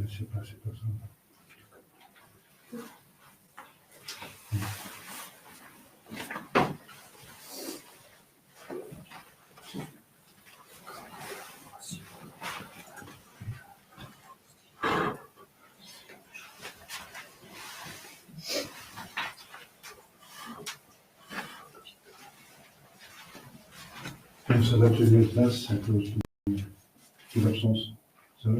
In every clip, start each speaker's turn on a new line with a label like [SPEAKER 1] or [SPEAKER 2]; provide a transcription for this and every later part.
[SPEAKER 1] je sais pas, c'est pas ça. Comme ça va tenir place à cause de l'absence. Ça va?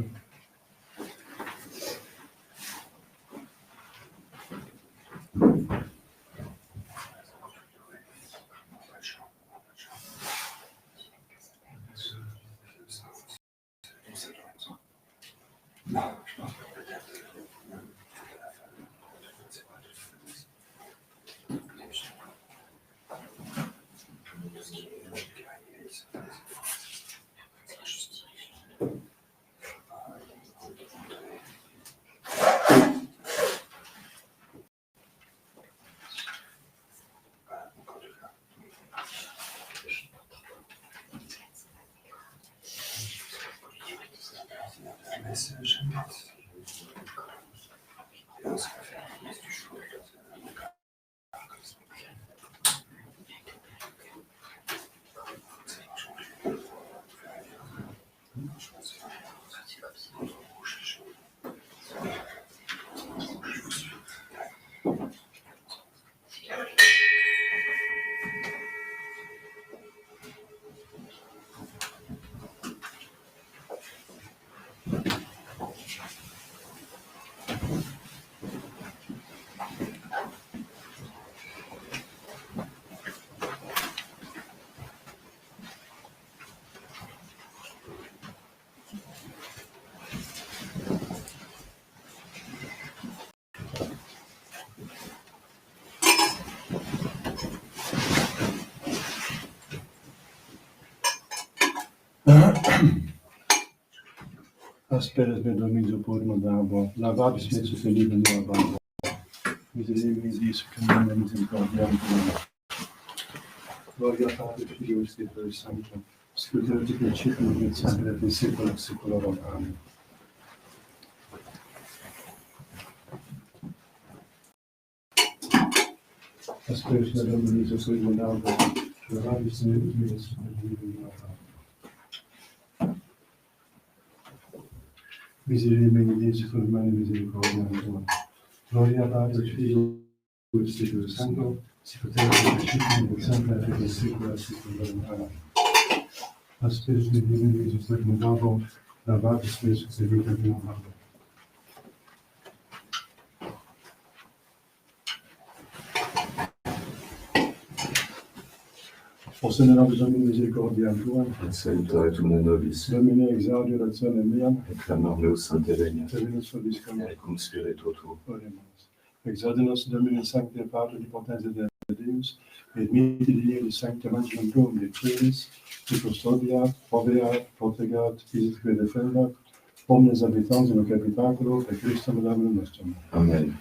[SPEAKER 1] Asperas me dominio por mandabo, lavados me sustenido no lavabo. Miserere isso que não é misericórdia. Gloria Patri, Filio e Spirito Santo, scrutate per circolo di sempre per secolo secolorum. Amen. Asperas me dominio por mandabo, lavados me sustenido no lavabo. Miserere mei secolo umani misericordia tua. Gloria Patri, Filio e Spirito Santo, scrutate per circolo di sempre per secolo secolorum. Amen. Asperas me dominio por mandabo, lavados me sustenido no lavabo. O Signore, bisogno di misericordia tua.
[SPEAKER 2] Salutare tu nobis,
[SPEAKER 1] Domine exaudirazione mia,
[SPEAKER 2] et clamor meus Sancte Venia,
[SPEAKER 1] terminus vobiscum,
[SPEAKER 2] et cum spiritu tuo.
[SPEAKER 1] oremus. Exaudimus Domine Sancte Patri di potentia de Deus, et mihi di Sancte Evangelium Tuum de Christis, qui custodiat, proveat, protegat, visitque defendat, omnes habitans in loc habitaculo, et Christum Domini nostrum.
[SPEAKER 2] Amen.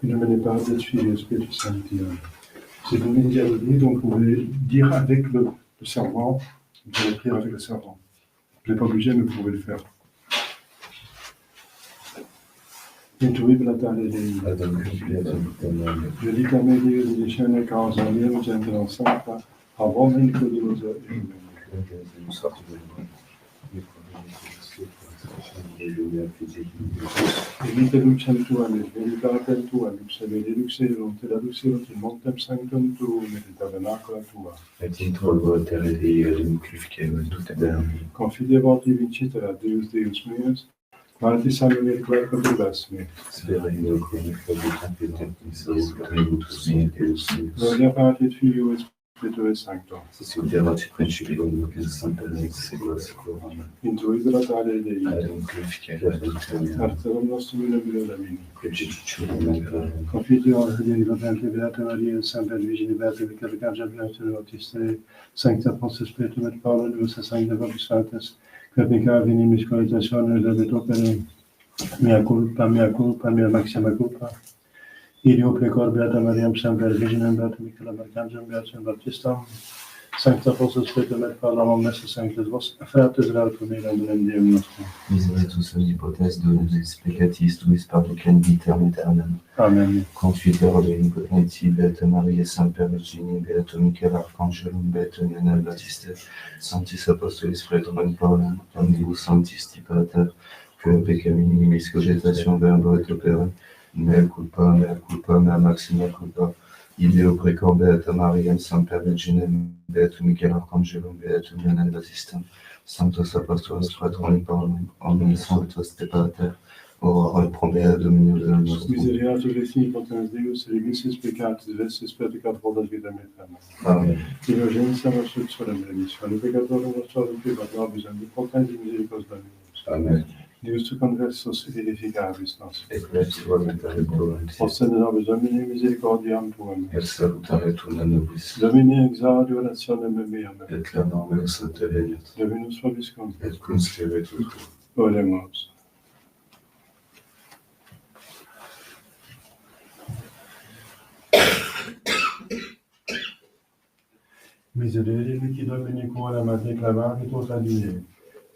[SPEAKER 1] Ne menez pas de Fils et Spiritus Sancti. C'est donné une dialogue, donc vous pouvez dire avec le servant, vous allez prier avec le servant. Vous n'êtes pas obligé, mais vous pouvez le faire. Intuible tale Dei.
[SPEAKER 2] Adonai, Amen.
[SPEAKER 1] Giudicame Dio di discerne causa mia, gente non santa, avomini codiosa e
[SPEAKER 2] Alleluia, fidei.
[SPEAKER 1] Evite luxem tuam, et veritatem tuam, luxem luxerunt, et aduxerunt in montem sanctum tuum, et in tabernacula tua.
[SPEAKER 2] Et introduo terre Dei, et luclificem tutem.
[SPEAKER 1] Confidebant vincitera Deus Deus meus, qualis anime quae contribas me.
[SPEAKER 2] Sperendo cum probitam petentis tributus in Deus.
[SPEAKER 1] Gloria Patri et Filio et Spiritui Sancto.
[SPEAKER 2] Sicut erat in principio nunc et semper et saecula saeculorum.
[SPEAKER 1] Intuit ratare Dei,
[SPEAKER 2] Et luclificem tutem.
[SPEAKER 1] arterum nostrum in nomine Domini.
[SPEAKER 2] Quicitium in
[SPEAKER 1] Confiteor Filii Potente Beata Maria, Semper Virgine Beata Victor Cardia Beata Autiste, Sancta Postus Spiritum et Paula Nusa Sancta Vobis Sanctus, que peccavi nimis coitatione debet opere, mea culpa, mea maxima culpa. Ideo precor Beata Mariam Semper Virginem Beata Michaela Archangelum Beatum Baptistam, Sancta Postus Spiritum et Paula Omnes Sanctus Vos, fratres Rautum in Deum nostrum.
[SPEAKER 3] Miseritus omnipotens Deus peccatis tuis parducem vitam aeternam.
[SPEAKER 1] Amen.
[SPEAKER 3] Confiteor Dei potenti Beata Maria Semper Virgine Beatum Michael Archangelum Beatum Ioannem Baptiste, Sanctis Apostolis Petrum et Paulum, omnibus sanctisti Pater, que peccam nimis cogitation verbo et opere, mea culpa, mea maxima culpa. Ideo precor Beata Mariam Semper Virginem Beatum Michael Archangelum Beatum Ioannem Baptiste, Sanctos Apostolos Petrum et Paulum, omnes sanctos de Pater, ora pro mea Domino Deum nostrum.
[SPEAKER 1] Miseriatur Christi potens Deus, remissis peccatis, vestis peccator volas vitam aeternam.
[SPEAKER 2] Amen.
[SPEAKER 1] Indulgentia nostra solem remissionem peccatorum nostrorum privat nobis omnipotens misericors Dominus.
[SPEAKER 2] Amen.
[SPEAKER 1] Deus tu conversus et edificabis nos.
[SPEAKER 2] Et lexi voluntate proventis.
[SPEAKER 1] Ostende nobis Domini misericordiam tuam.
[SPEAKER 2] Et salutare tuna nobis.
[SPEAKER 1] Domini exaudi orationem meam.
[SPEAKER 2] Et clamor meus anteveniat.
[SPEAKER 1] Dominus vobiscum.
[SPEAKER 2] Et cum spiritu tuo.
[SPEAKER 1] Oremus. Miserere mihi Domini quoram a te clamavit tota die,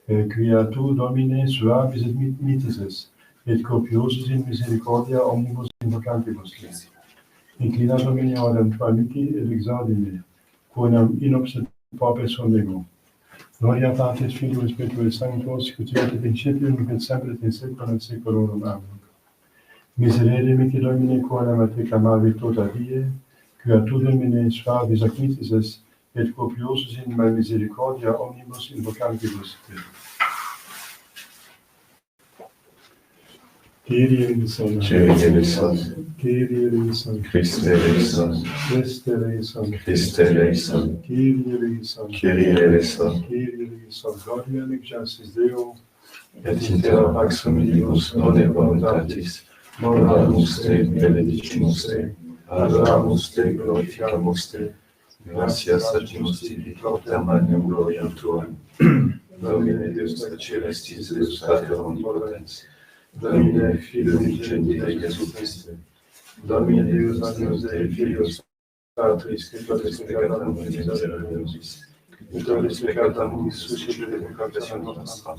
[SPEAKER 1] quia tu Domine suavis et mitises, et copiosus in misericordia omnibus invocantibus te. Inclina Domine orem tua mihi et exaudi me, quonam inobset popes omego. Gloria Patris Filio et Spiritui Sancto, sicut erat in principio nunc et semper et in saeculum saeculorum. Amen. Miserere mihi Domine quoram a te clamavit tota die, quia tu Domine suavis ac mitises, et copiosus in misericordia omnibus invocantibus te. Kyrie eleison.
[SPEAKER 2] Kyrie eleison.
[SPEAKER 1] Kyrie eleison.
[SPEAKER 2] Christe eleison.
[SPEAKER 1] Christe eleison.
[SPEAKER 2] Christe eleison.
[SPEAKER 1] Kyrie eleison.
[SPEAKER 2] Kyrie eleison.
[SPEAKER 1] Kyrie eleison. Gloria in excelsis Deo,
[SPEAKER 2] Et in terra pax hominibus bone voluntatis, oramus te, benedicimus te, adoramus te, glorificamus te, gratias agimus tibi propter magnum gloriam tuam. Domine Deus celestis, Deus Pater omnipotens, Domine Filio unigeni Dei Iesu Christe, Domine Deus Agnus Dei Filius Patris, qui totes peccatam miserere nobis, et totes peccatam suscipere confession nostra,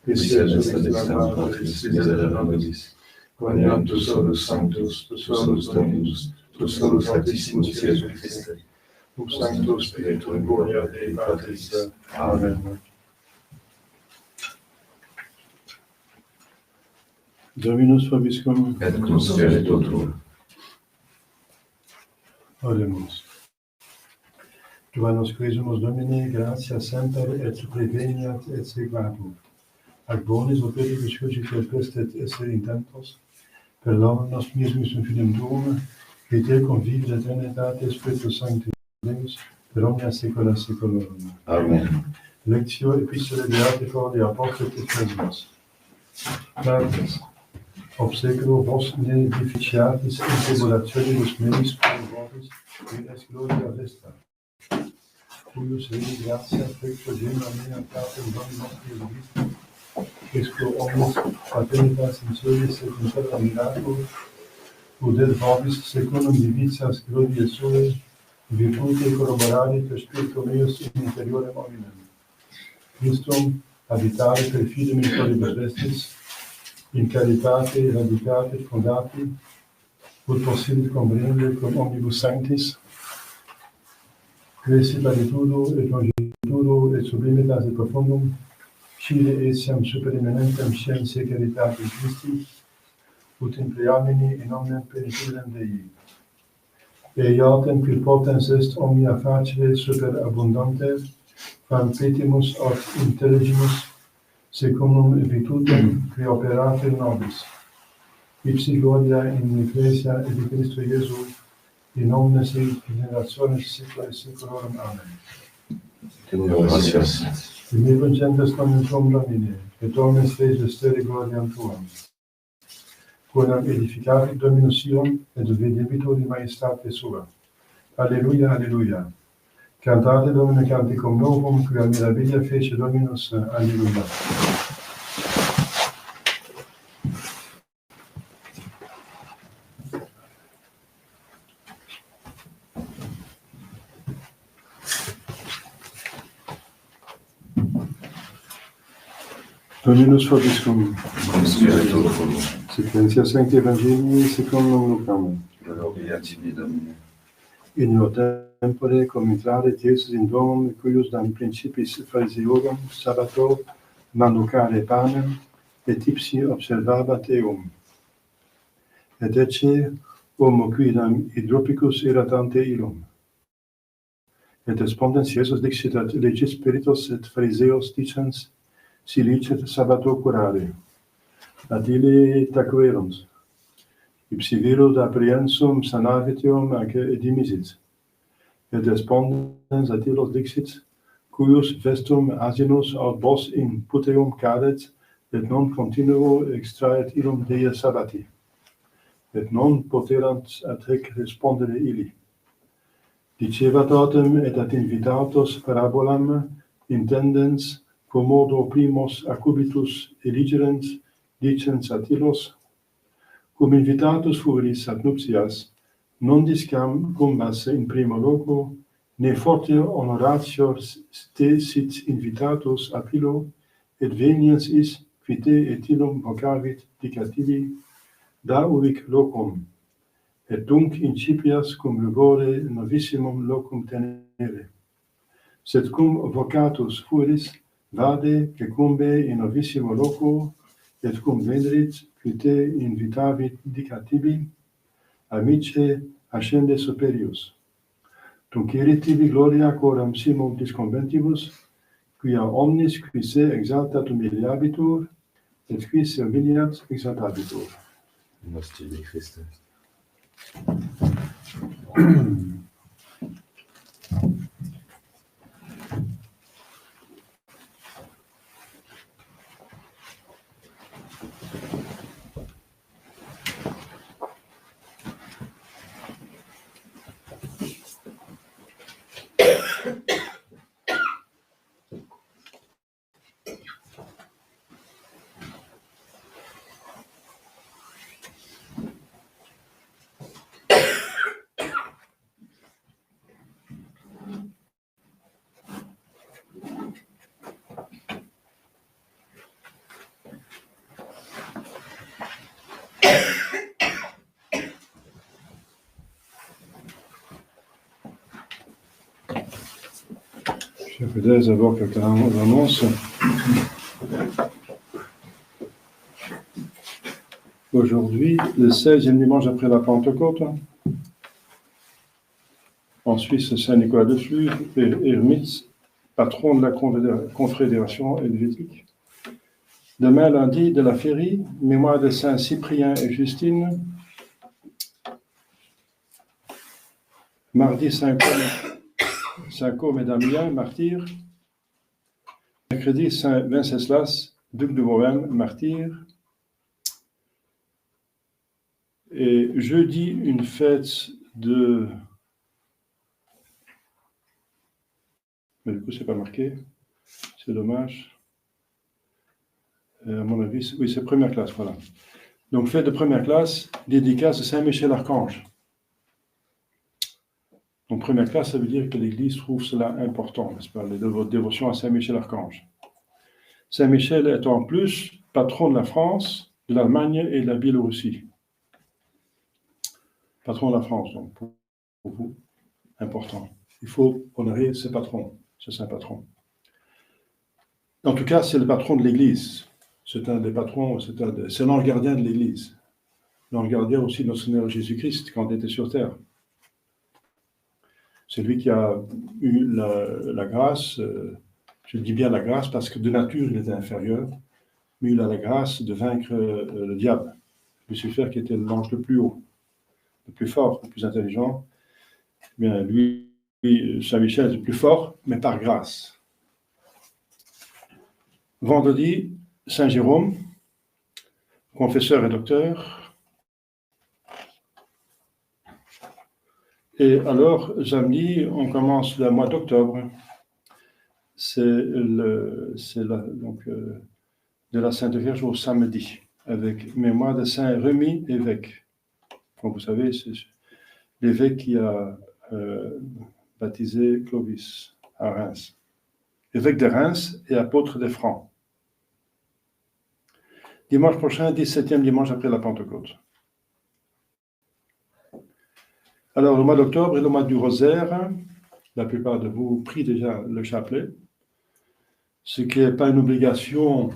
[SPEAKER 2] Christus est extrema Patris, miserere nobis, quoniam tu solus sanctus, tu solus Dominus, tu solus Altissimus Iesu Christe, cum Sanctus Spiritu in gloria Dei Patris. Amen. Dominus vobiscum. Et cum spiritu tuo.
[SPEAKER 1] Oremus. Tuanos Christus Domine, gratia semper et preveniat et sequatur. Ac bonis operibus cogite prestet esse intentos, per nos mismis in fidem tuum, et te convivis eternitate Spiritus Sancti Deus, per omnia saecula saeculorum.
[SPEAKER 2] Amen.
[SPEAKER 1] Lectio Epistolae Beati Pauli Apostoli et Christus. Fratres, obsecro vos ne deficiatis in tribulationibus meis per vobis, et es gloria vesta. Cuius veni gratia fecto gena mea Pater Dom nostri Christi, exclo omnis paternitas in solis et in terra miracolo, ut et vobis secundum divitias gloriae suae, virtute corroborare per spiritu meus in interiorem hominem. Christum habitare per fidem in corribus vestis, in caritate radicate fondati, ut possibit comprendere cum omnibus sanctis, crescit altitudo et longitudo et sublimitas et profundum, Scire etiam super eminentam scientiae caritatis Christi, ut in preamini in omnem peniturem Dei. Eiatem quid potens est omnia facile super abundante, quam petimus aut intelligimus, secundum virtutem qui operatur nobis. Ipsi gloria in Ecclesia et in Christo Iesu, in omnes generationes saecula saeculorum. Amen.
[SPEAKER 2] Gracias.
[SPEAKER 1] In me gentes nomen tuum Domine, et omnes Deus estere gloriam tuam. Quodam edificavit Dominus Sion, et videbitur in maestate sua. Alleluia, alleluia. Cantate Domine canticum novum, quia mirabilia fece Dominus. Alleluia. Dominus vobiscum.
[SPEAKER 2] Cum spiritu tuo.
[SPEAKER 1] Sequentia Sancti Evangelii secundum Lucam.
[SPEAKER 2] Gloria tibi, Domine.
[SPEAKER 1] In io tempore commitrare Jesus in domum, cuius dam principis Phariseorum sabbato manducare panem, et ipsi observabat eum. Et ecce homo quidam hydropicus irritante illum. Et respondens Jesus dixit ad legis spiritus et Phariseos dicens, si licet sabbato curare. Ad ille tacuerunt. Ipsi viro da priensum sanavitium ac dimisit. Et respondens ad illos dixit, cuius vestum asinus aut bos in puteum cadet, et non continuo extraet illum die sabbati. Et non poterant ad hec respondere illi. Dicevat autem et ad invitatos parabolam, intendens, quomodo primos acubitus eligerens, dicens ad illos, cum invitatus fueris ad nuptias, non discam cumbas in primo loco, ne forte honoratio te sit invitatus ab illo, et veniens is, qui te et illum vocavit dicativi, da ubic locum, et dunc incipias cum rugore novissimum locum tenere. Sed cum vocatus fueris, vade quecumbe in novissimo loco, et cum venerit, qui te invitavit dicativi, amice ascende superius. Tunc erit tibi gloria coram simul disconventibus, quia omnis qui se exaltat humiliabitur, et qui se humiliat exaltabitur.
[SPEAKER 3] Nos tibi Christe.
[SPEAKER 1] Chers fidèles, d'abord quelques annonces. Aujourd'hui, le 16e dimanche après la Pentecôte, en Suisse, Saint-Nicolas de Flurs et Ermitz, patron de la Confédération helvétique. Demain, lundi, de la Férie, mémoire de Saint Cyprien et Justine. Mardi, Saint-Côme et Damien, martyrs. Mercredi, Saint Venceslas, duc de Bohême, martyr. Et jeudi, une fête de... Mais du coup, c'est pas marqué. C'est dommage. À mon avis, oui, c'est première classe, voilà. Donc, fête de première classe, dédicace de Saint-Michel-Archange. Donc, première classe, ça veut dire que l'Église trouve cela important, n'est-ce pas, votre dévotion à Saint-Michel-Archange. Saint-Michel est en plus patron de la France, de l'Allemagne et de la Biélorussie. Patron de la France, donc, pour vous, important. Il faut honorer ses patrons, ce saint patron. En tout cas, c'est le patron de l'Église. C'est un des patrons, c'est l'ange gardien de l'Église. L'ange gardien aussi de notre Seigneur Jésus-Christ quand il était sur terre. C'est lui qui a eu la grâce, je dis bien la grâce parce que de nature il était inférieur, mais il a la grâce de vaincre le diable. Lucifer qui était l'ange le plus haut, le plus fort, le plus intelligent. Bien, lui, Saint Michel est le plus fort, mais par grâce. Vendredi, Saint Jérôme, confesseur et docteur. Et alors, samedi, on commence le mois d'octobre. C'est de la Sainte Vierge au samedi, avec mémoire de Saint Rémy, évêque. Comme vous savez, c'est l'évêque qui a baptisé Clovis à Reims. Évêque de Reims et apôtre des Francs. Dimanche prochain, 17e dimanche après la Pentecôte. Alors, le mois d'octobre est le mois du rosaire. La plupart de vous prient déjà le chapelet, ce qui n'est pas une obligation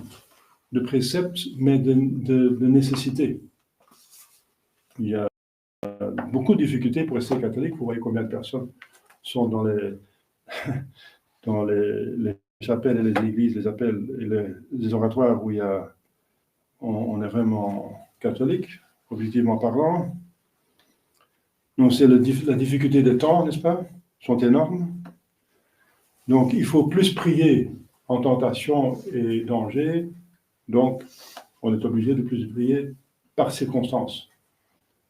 [SPEAKER 1] de précepte, mais de nécessité. Il y a beaucoup de difficultés pour rester catholique. Vous voyez combien de personnes sont dans les chapelles et les églises, les appels et les oratoires où on est vraiment catholique, objectivement parlant. Donc, c'est la difficulté des temps, n'est-ce pas, sont énormes. Donc, il faut plus prier en tentation et danger. Donc, on est obligé de plus prier par circonstance.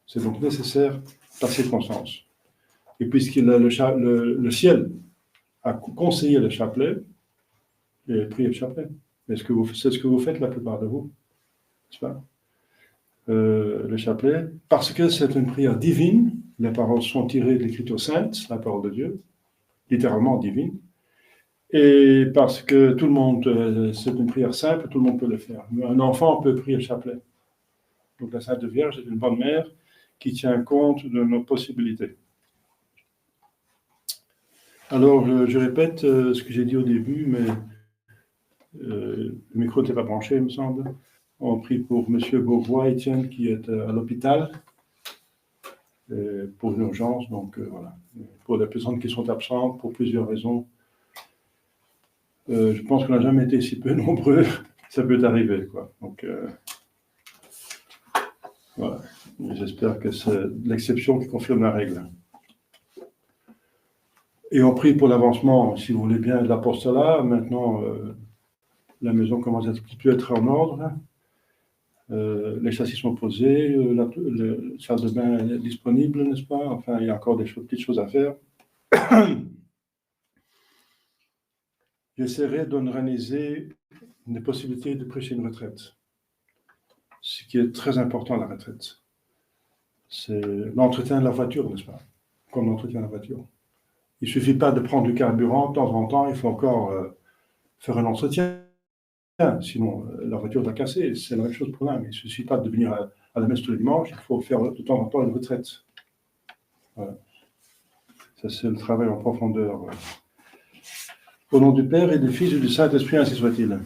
[SPEAKER 1] C'est donc nécessaire par circonstance. Et puisqu'il a le ciel a conseillé le chapelet, et prier le chapelet. C'est ce que vous faites la plupart de vous, n'est-ce pas? Le chapelet, parce que c'est une prière divine. Les paroles sont tirées de l'Écriture sainte, la parole de Dieu, littéralement divine. Et parce que tout le monde, c'est une prière simple, tout le monde peut le faire. Un enfant peut prier le chapelet. Donc la Sainte Vierge est une bonne mère qui tient compte de nos possibilités. Alors, je répète ce que j'ai dit au début, mais le micro n'était pas branché, il me semble. On prie pour M. Beauvois, Étienne, qui est à l'hôpital, pour une urgence. Donc, voilà. Pour les personnes qui sont absentes, pour plusieurs raisons. Je pense qu'on n'a jamais été si peu nombreux. Ça peut arriver, quoi. Donc, voilà. J'espère que c'est l'exception qui confirme la règle. Et on prie pour l'avancement, si vous voulez bien, de l'apostolat. Maintenant, la maison commence à être en ordre. Les châssis sont posés, la salle de bain est disponible, n'est-ce pas? Enfin, il y a encore des petites choses à faire. J'essaierai d'organiser des possibilités de prêcher une retraite. Ce qui est très important, la retraite. C'est l'entretien de la voiture, n'est-ce pas? Comme l'entretien de la voiture. Il ne suffit pas de prendre du carburant, de temps en temps, il faut encore faire un entretien. Sinon, la voiture va casser. C'est la même chose pour l'âme. Il ne suffit pas de venir à la messe tous les dimanches, il faut faire de temps en temps une retraite. Voilà. Ça, c'est le travail en profondeur. Au nom du Père et du Fils et du Saint-Esprit, ainsi soit-il.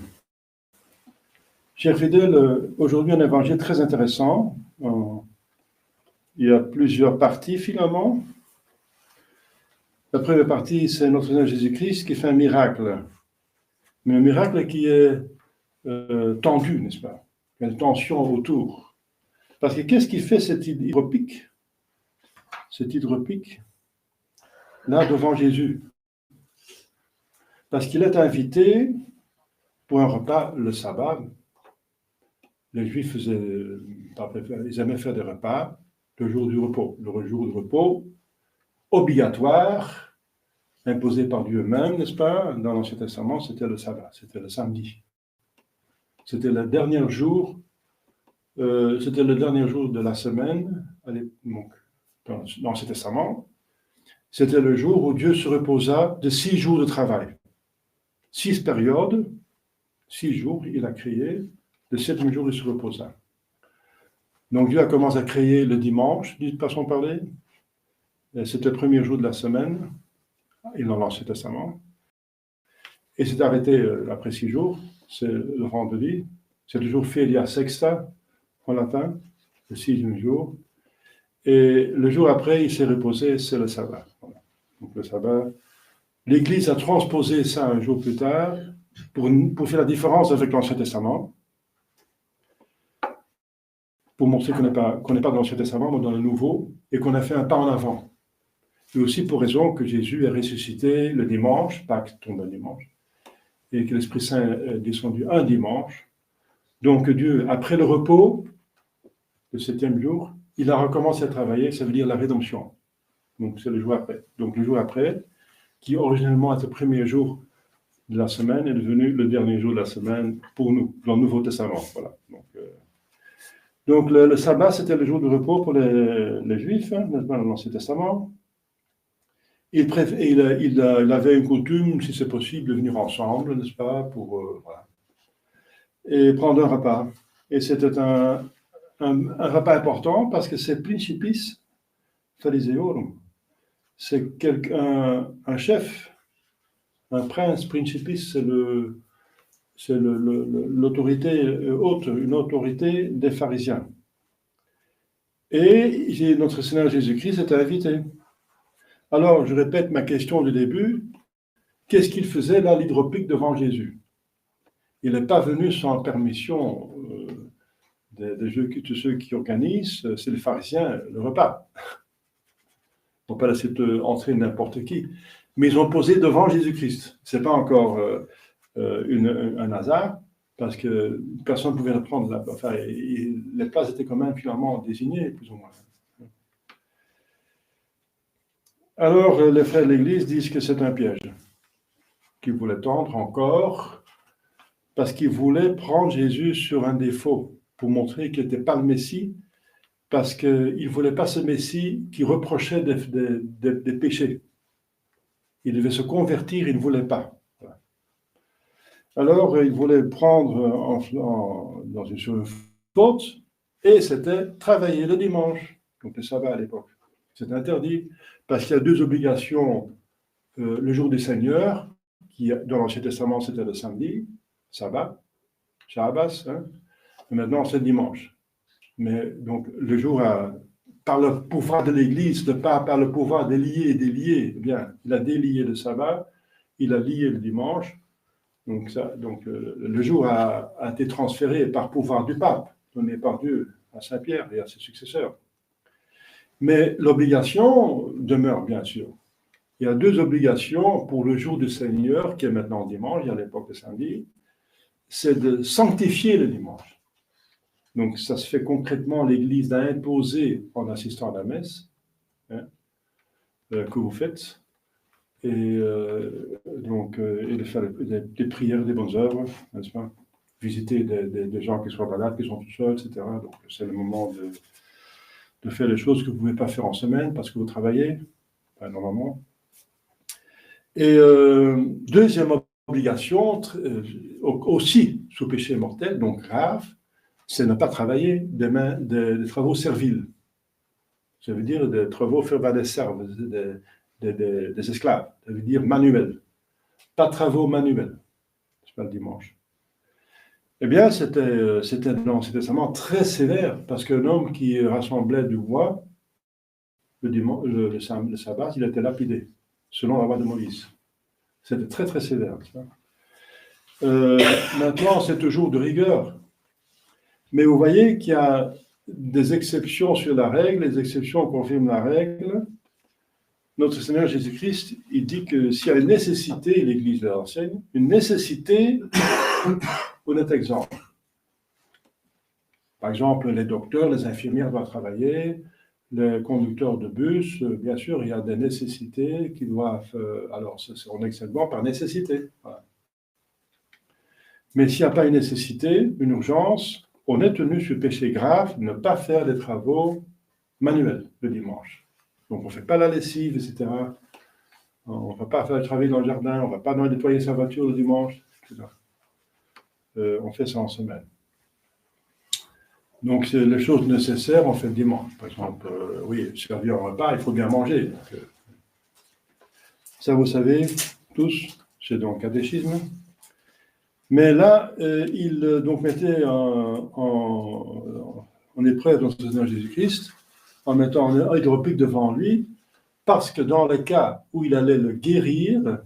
[SPEAKER 1] Chers fidèles, aujourd'hui un évangile très intéressant. Il y a plusieurs parties finalement. La première partie, c'est notre Seigneur Jésus-Christ qui fait un miracle. Mais un miracle qui est tendu, n'est-ce pas? Il y a une tension autour. Parce que qu'est-ce qui fait cet hydropique? Cet hydropique, là, devant Jésus. Parce qu'il est invité pour un repas le sabbat. Les Juifs ils aimaient faire des repas le jour du repos. Le jour du repos obligatoire, imposé par Dieu même, n'est-ce pas? Dans l'Ancien Testament, c'était le sabbat, c'était le samedi. C'était le dernier jour de la semaine, donc, dans l'Ancien Testament. C'était le jour où Dieu se reposa de 6 jours de travail. 6 périodes, 6 jours, il a créé. Le 7e jour, il se reposa. Donc Dieu a commencé à créer le dimanche, d'une façon de parler. C'était le premier jour de la semaine, et dans l'Ancien Testament. Et c'est arrêté après 6 jours, c'est le vendredi. C'est toujours filia sexta en latin, le 6e jour. Et le jour après, il s'est reposé, c'est le sabbat. Voilà. Donc le sabbat, l'Église a transposé ça un jour plus tard pour faire la différence avec l'Ancien Testament, pour montrer qu'on n'est pas dans l'Ancien Testament, mais dans le Nouveau, et qu'on a fait un pas en avant. Et aussi pour raison que Jésus est ressuscité le dimanche, Pâques tombe un dimanche, et que l'Esprit Saint est descendu un dimanche. Donc Dieu, après le repos, le 7e jour, il a recommencé à travailler, ça veut dire la rédemption. Donc c'est le jour après. Donc le jour après, qui originellement était le premier jour de la semaine, est devenu le dernier jour de la semaine pour nous, dans le Nouveau Testament. Voilà. Donc le sabbat, c'était le jour de repos pour les Juifs, n'est-ce pas, dans l'Ancien Testament. Il avait une coutume, si c'est possible, de venir ensemble, n'est-ce pas, pour voilà, et prendre un repas. Et c'était un repas important parce que c'est principis phariseorum. C'est un chef, un prince principis, c'est l'autorité haute, une autorité des pharisiens. Et notre Seigneur Jésus-Christ était invité. Alors, je répète ma question du début. Qu'est-ce qu'il faisait là, l'hydropique, devant Jésus? Il n'est pas venu sans permission de ceux qui organisent, c'est les pharisiens, le repas. Ils n'ont pas laissé entrer n'importe qui. Mais ils ont posé devant Jésus-Christ. Ce n'est pas encore un hasard, parce que personne ne pouvait le prendre là. Enfin, les places étaient quand même finalement désignées, plus ou moins. Alors, les frères de l'Église disent que c'est un piège, qu'ils voulaient tendre encore, parce qu'ils voulaient prendre Jésus sur un défaut, pour montrer qu'il n'était pas le Messie, parce qu'ils ne voulaient pas ce Messie qui reprochait des péchés. Il devait se convertir, il ne voulait pas. Voilà. Alors, ils voulaient prendre dans une faute, et c'était travailler le dimanche, donc le sabbat à l'époque. C'est interdit, parce qu'il y a 2 obligations. Le jour du Seigneur, qui dans l'Ancien Testament c'était le samedi, sabbat, Shabbos, hein, et maintenant c'est le dimanche. Mais donc le jour, par le pouvoir de l'Église, par le pouvoir délier, eh bien, il a délié le sabbat, il a lié le dimanche. Donc le jour a été transféré par pouvoir du pape, donné par Dieu à Saint Pierre et à ses successeurs. Mais l'obligation demeure, bien sûr. Il y a 2 obligations pour le jour du Seigneur, qui est maintenant dimanche, il y a l'époque de samedi, c'est de sanctifier le dimanche. Donc, ça se fait concrètement, l'Église a imposé en assistant à la messe, hein, que vous faites, et de faire des prières, des bonnes œuvres, n'est-ce pas? Visiter des gens qui sont malades, qui sont tout seuls, etc. Donc, c'est le moment de faire les choses que vous ne pouvez pas faire en semaine parce que vous travaillez, normalement. Et deuxième obligation, aussi sous péché mortel, donc grave, c'est ne pas travailler des travaux serviles. Ça veut dire des travaux faits par des serves, des esclaves. Ça veut dire manuels. Pas de travaux manuels. C'est pas le dimanche. Eh bien, c'était vraiment très sévère, parce qu'un homme qui rassemblait du bois, le sabbat, il était lapidé, selon la loi de Moïse. C'était très, très sévère. Maintenant, c'est toujours de rigueur. Mais vous voyez qu'il y a des exceptions sur la règle, les exceptions confirment la règle. Notre Seigneur Jésus-Christ, il dit que s'il y a une nécessité, l'Église l'enseigne, une nécessité, honnête exemple. Par exemple, les docteurs, les infirmières doivent travailler, les conducteurs de bus, bien sûr, il y a des nécessités qui doivent... alors, on est seulement par nécessité. Voilà. Mais s'il n'y a pas une nécessité, une urgence, on est tenu sur péché grave de ne pas faire des travaux manuels le dimanche. Donc, on ne fait pas la lessive, etc. On ne va pas faire le travail dans le jardin, on ne va pas nettoyer sa voiture le dimanche, etc. On fait ça en semaine. Donc, c'est les choses nécessaires, on fait le dimanche. Par exemple, servir un repas, il faut bien manger. Donc, ça, vous savez, tous, c'est donc catéchisme. Mais là, il donc mettait en épreuve notre Seigneur Jésus-Christ, en mettant un hydropique devant lui, parce que dans le cas où il allait le guérir,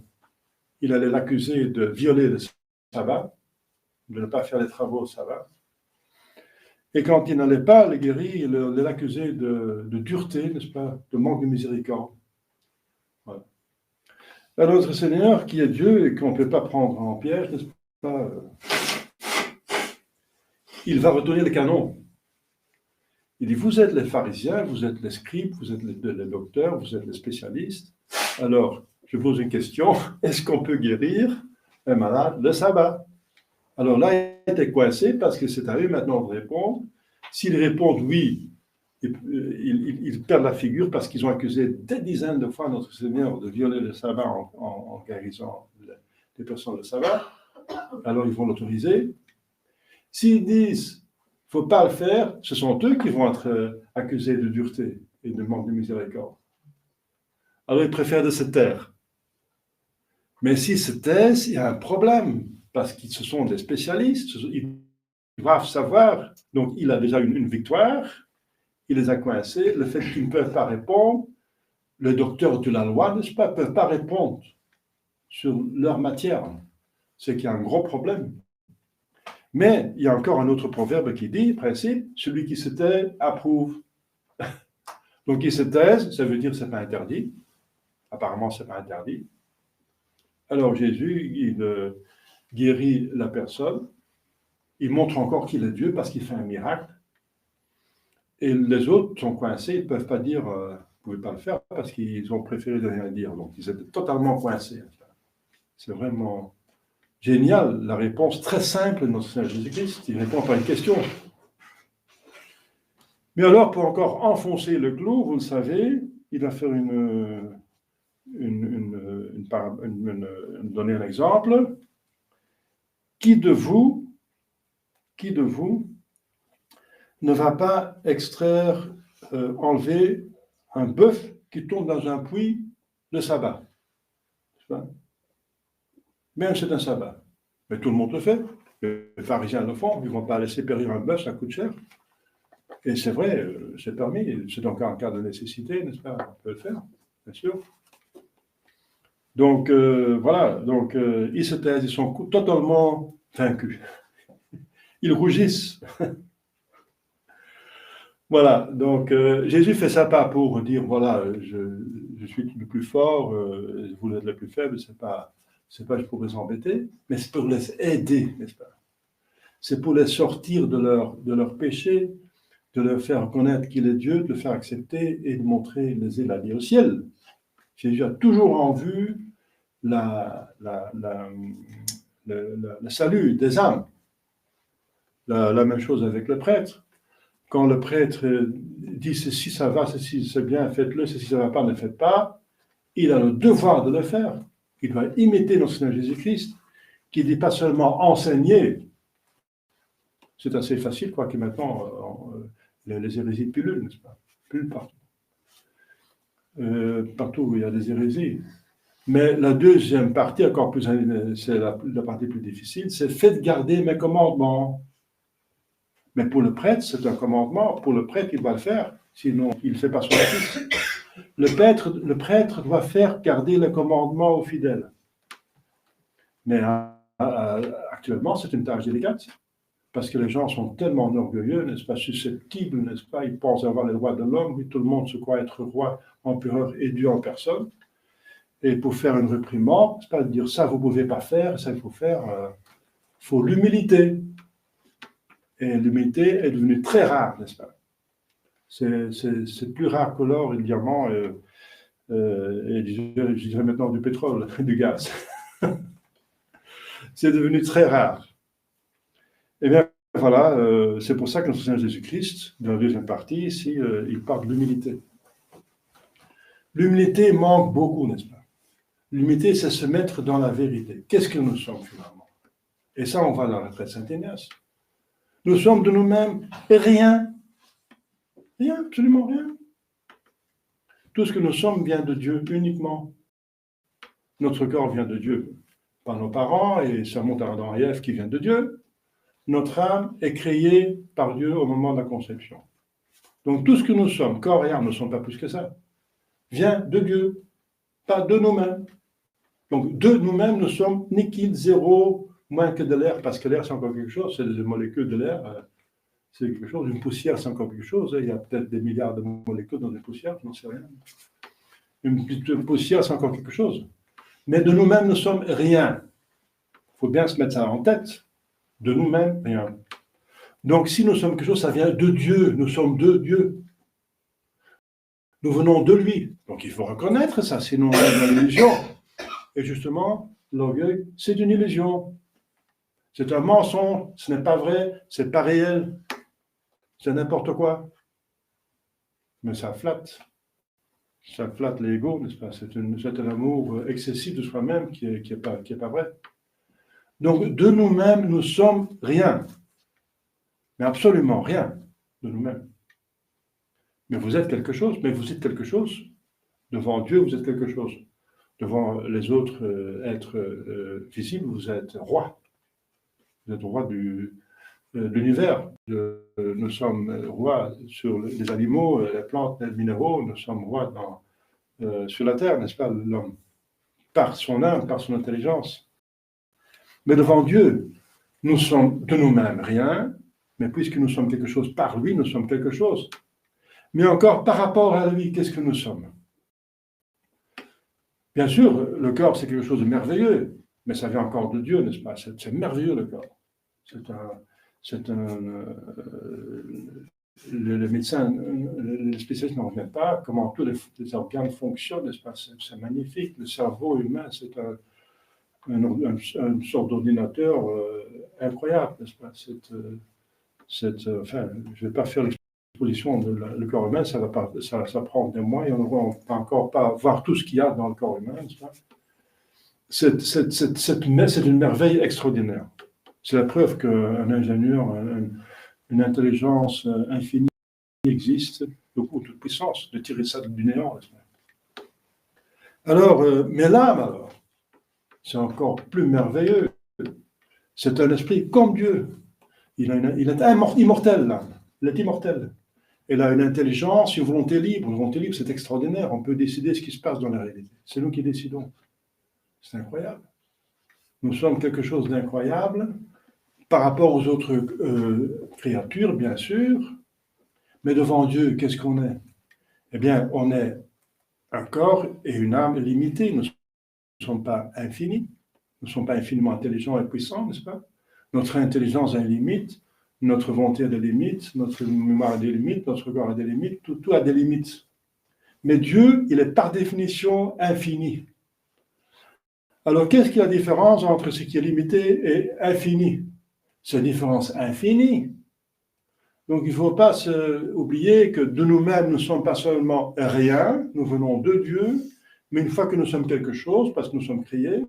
[SPEAKER 1] il allait l'accuser de violer le sabbat, de ne pas faire les travaux au sabbat. Et quand il n'allait pas le guérir, il l'accusait de dureté, n'est-ce pas, de manque de miséricorde. Voilà. Alors, notre Seigneur, qui est Dieu et qu'on ne peut pas prendre en piège, n'est-ce pas, il va retourner le canon. Il dit, vous êtes les pharisiens, vous êtes les scribes, vous êtes les docteurs, vous êtes les spécialistes. Alors, je pose une question, est-ce qu'on peut guérir un malade le sabbat? Alors là, il était coincé parce que c'est à eux maintenant de répondre. S'ils répondent oui, ils perdent la figure parce qu'ils ont accusé des dizaines de fois notre Seigneur de violer le sabbat en guérissant les personnes le sabbat. Alors ils vont l'autoriser. S'ils disent il ne faut pas le faire, ce sont eux qui vont être accusés de dureté et de manque de miséricorde. Alors ils préfèrent de se taire. Mais s'ils se taisent, il y a un problème, parce que ce sont des spécialistes, ils doivent savoir. Donc il a déjà une victoire, il les a coincés, le fait qu'ils ne peuvent pas répondre, les docteurs de la loi, n'est-ce pas, ne peuvent pas répondre sur leur matière. C'est qu'il y a un gros problème. Mais il y a encore un autre proverbe qui dit, principe, celui qui se tait approuve. Donc il se taise, ça veut dire que ce n'est pas interdit. Apparemment, ce n'est pas interdit. Alors Jésus, il guérit la personne, il montre encore qu'il est Dieu parce qu'il fait un miracle. Et les autres sont coincés, ils ne peuvent pas dire, vous ne pouvez pas le faire parce qu'ils ont préféré ne rien dire. Donc ils étaient totalement coincés. C'est vraiment génial, la réponse très simple de notre Seigneur Jésus-Christ. Il répond par une question. Mais alors, pour encore enfoncer le clou, vous le savez, il va faire donner un exemple. Qui de vous ne va pas extraire, enlever un bœuf qui tombe dans un puits le sabbat? Même c'est un sabbat. Mais tout le monde le fait. Les pharisiens le font. Ils ne vont pas laisser périr un bœuf, ça coûte cher. Et c'est vrai, c'est permis. C'est donc un cas de nécessité, n'est-ce pas? On peut le faire, bien sûr. Donc, voilà. Donc, ils se taisent, ils sont totalement vaincus. Ils rougissent. Voilà. Donc, Jésus fait ça pas pour dire, voilà, je suis le plus fort, vous êtes le plus faible, c'est pas pour les embêter, mais c'est pour les aider, n'est-ce pas? C'est pour les sortir de leur péché, de leur faire reconnaître qu'il est Dieu, de le faire accepter et de montrer les élader au ciel. Jésus a toujours en vue le salut des âmes. La même chose avec le prêtre. Quand le prêtre dit ceci ça va, ceci c'est bien, faites-le, ceci ça ne va pas, ne faites pas, il a le devoir de le faire. Il doit imiter notre Seigneur Jésus-Christ, qui ne dit pas seulement enseigner. C'est assez facile, quoique maintenant, les hérésies pullulent, n'est-ce pas? Pullulent partout. Partout où il y a des hérésies. Mais la deuxième partie, encore plus, c'est la partie plus difficile, c'est faites garder mes commandements. Mais pour le prêtre, c'est un commandement. Pour le prêtre, il doit le faire, sinon il ne fait pas son office. Le prêtre doit faire garder le commandement aux fidèles. Mais actuellement, c'est une tâche délicate, parce que les gens sont tellement orgueilleux, n'est-ce pas, susceptibles, n'est-ce pas, ils pensent avoir les droits de l'homme, oui, tout le monde se croit être roi, empereur et Dieu en personne. Et pour faire une réprimande, c'est pas de dire ça, vous ne pouvez pas faire, ça, il faut faire, il faut l'humilité. Et l'humilité est devenue très rare, n'est-ce pas? C'est plus rare que l'or et le diamant, et je dirais maintenant du pétrole, du gaz. C'est devenu très rare. Eh bien, voilà, c'est pour ça que notre Seigneur Jésus-Christ, dans la deuxième partie, ici, il parle de l'humilité. L'humilité manque beaucoup, n'est-ce pas? L'humilité, c'est se mettre dans la vérité. Qu'est-ce que nous sommes finalement? Et ça, on va dans la retraite Saint-Ignace. Nous sommes de nous-mêmes rien. Rien, absolument rien. Tout ce que nous sommes vient de Dieu uniquement. Notre corps vient de Dieu. par nos parents, et ça monte à Adam et Ève qui viennent de Dieu. Notre âme est créée par Dieu au moment de la conception. Donc tout ce que nous sommes, corps et âme, ne sont pas plus que ça, vient de Dieu, pas de nous-mêmes. Donc de nous-mêmes, nous sommes liquides, zéro, moins que de l'air, parce que l'air c'est encore quelque chose, c'est des molécules de l'air, c'est quelque chose, une poussière c'est encore quelque chose, il y a peut-être des milliards de molécules dans une poussière, je n'en sais rien. Une petite poussière c'est encore quelque chose. Mais de nous-mêmes, nous sommes rien. Il faut bien se mettre ça en tête. De nous-mêmes, rien. Donc, si nous sommes quelque chose, ça vient de Dieu. Nous sommes de Dieu. Nous venons de lui. Donc, il faut reconnaître ça, sinon on est dans l'illusion. Et justement, l'orgueil, c'est une illusion. C'est un mensonge. Ce n'est pas vrai. C'est pas réel. C'est n'importe quoi. Mais ça flatte. Ça flatte l'ego, n'est-ce pas? C'est un amour excessif de soi-même qui est pas vrai. Donc, de nous-mêmes, nous sommes rien. Mais absolument rien de nous-mêmes. Mais vous êtes quelque chose, Devant Dieu, vous êtes quelque chose. Devant les autres êtres visibles, vous êtes roi. Vous êtes roi de l'univers. Nous sommes rois sur les animaux, les plantes, les minéraux. Nous sommes rois sur la terre, n'est-ce pas, l'homme, par son âme, par son intelligence. Mais devant Dieu, nous sommes de nous-mêmes rien, mais puisque nous sommes quelque chose par lui, nous sommes quelque chose. Mais encore, par rapport à lui, qu'est-ce que nous sommes? Bien sûr, le corps, c'est quelque chose de merveilleux, mais ça vient encore de Dieu, n'est-ce pas? C'est merveilleux, le corps. Les médecins, les spécialistes n'en reviennent pas, comment tous les organes fonctionnent, n'est-ce pas? C'est magnifique. Le cerveau humain, c'est une sorte d'ordinateur incroyable, n'est-ce pas? Enfin, je ne vais pas faire l'exposition le corps humain, ça prend des mois et on ne va encore pas voir tout ce qu'il y a dans le corps humain, n'est-ce pas? C'est une merveille extraordinaire. C'est la preuve qu'un ingénieur, une intelligence infinie existe, beaucoup de puissance, de tirer ça du néant, n'est-ce pas? Alors, mais l'âme, alors, c'est encore plus merveilleux. C'est un esprit comme Dieu. Il est immortel, l'âme. Il est immortel. Il a une intelligence, une volonté libre. Une volonté libre, c'est extraordinaire. On peut décider ce qui se passe dans la réalité. C'est nous qui décidons. C'est incroyable. Nous sommes quelque chose d'incroyable par rapport aux autres créatures, bien sûr. Mais devant Dieu, qu'est-ce qu'on est? Eh bien, on est un corps et une âme limitée. Nous ne sommes pas infinis. Nous ne sommes pas infiniment intelligents et puissants, n'est-ce pas? Notre intelligence a une limite, notre volonté a des limites, notre mémoire a des limites, notre corps a des limites, tout a des limites. Mais Dieu, il est par définition infini. Alors, qu'est-ce qui est la différence entre ce qui est limité et infini? C'est une différence infinie. Donc, il ne faut pas oublier que de nous-mêmes, nous ne sommes pas seulement rien, nous venons de Dieu, mais une fois que nous sommes quelque chose, parce que nous sommes créés,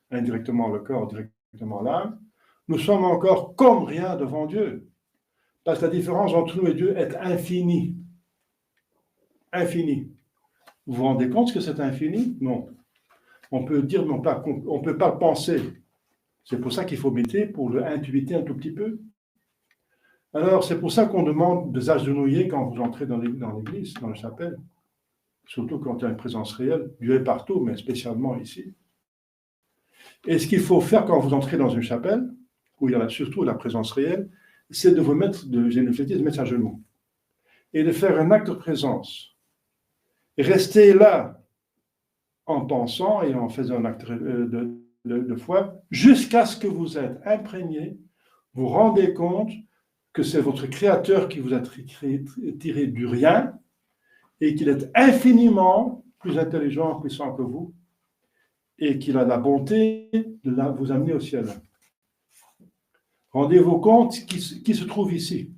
[SPEAKER 1] indirectement le corps, directement l'âme, nous sommes encore comme rien devant Dieu. Parce que la différence entre nous et Dieu est infinie. Infinie. Vous vous rendez compte que c'est infini? Non. On peut dire, mais on ne peut pas le penser. C'est pour ça qu'il faut méditer, pour l'intuiter un tout petit peu. Alors, c'est pour ça qu'on demande de s'agenouiller quand vous entrez dans l'église, dans la chapelle. Surtout quand il y a une présence réelle. Dieu est partout, mais spécialement ici. Et ce qu'il faut faire quand vous entrez dans une chapelle, où il y a surtout la présence réelle, c'est de vous mettre, de mettre à genoux. Et de faire un acte de présence. Et rester là, en pensant et en faisant un acte de foi, jusqu'à ce que vous êtes imprégné, vous rendez compte que c'est votre Créateur qui vous a tiré du rien et qu'il est infiniment plus intelligent, puissant que vous et qu'il a la bonté de vous amener au ciel. Rendez-vous compte qui se trouve ici.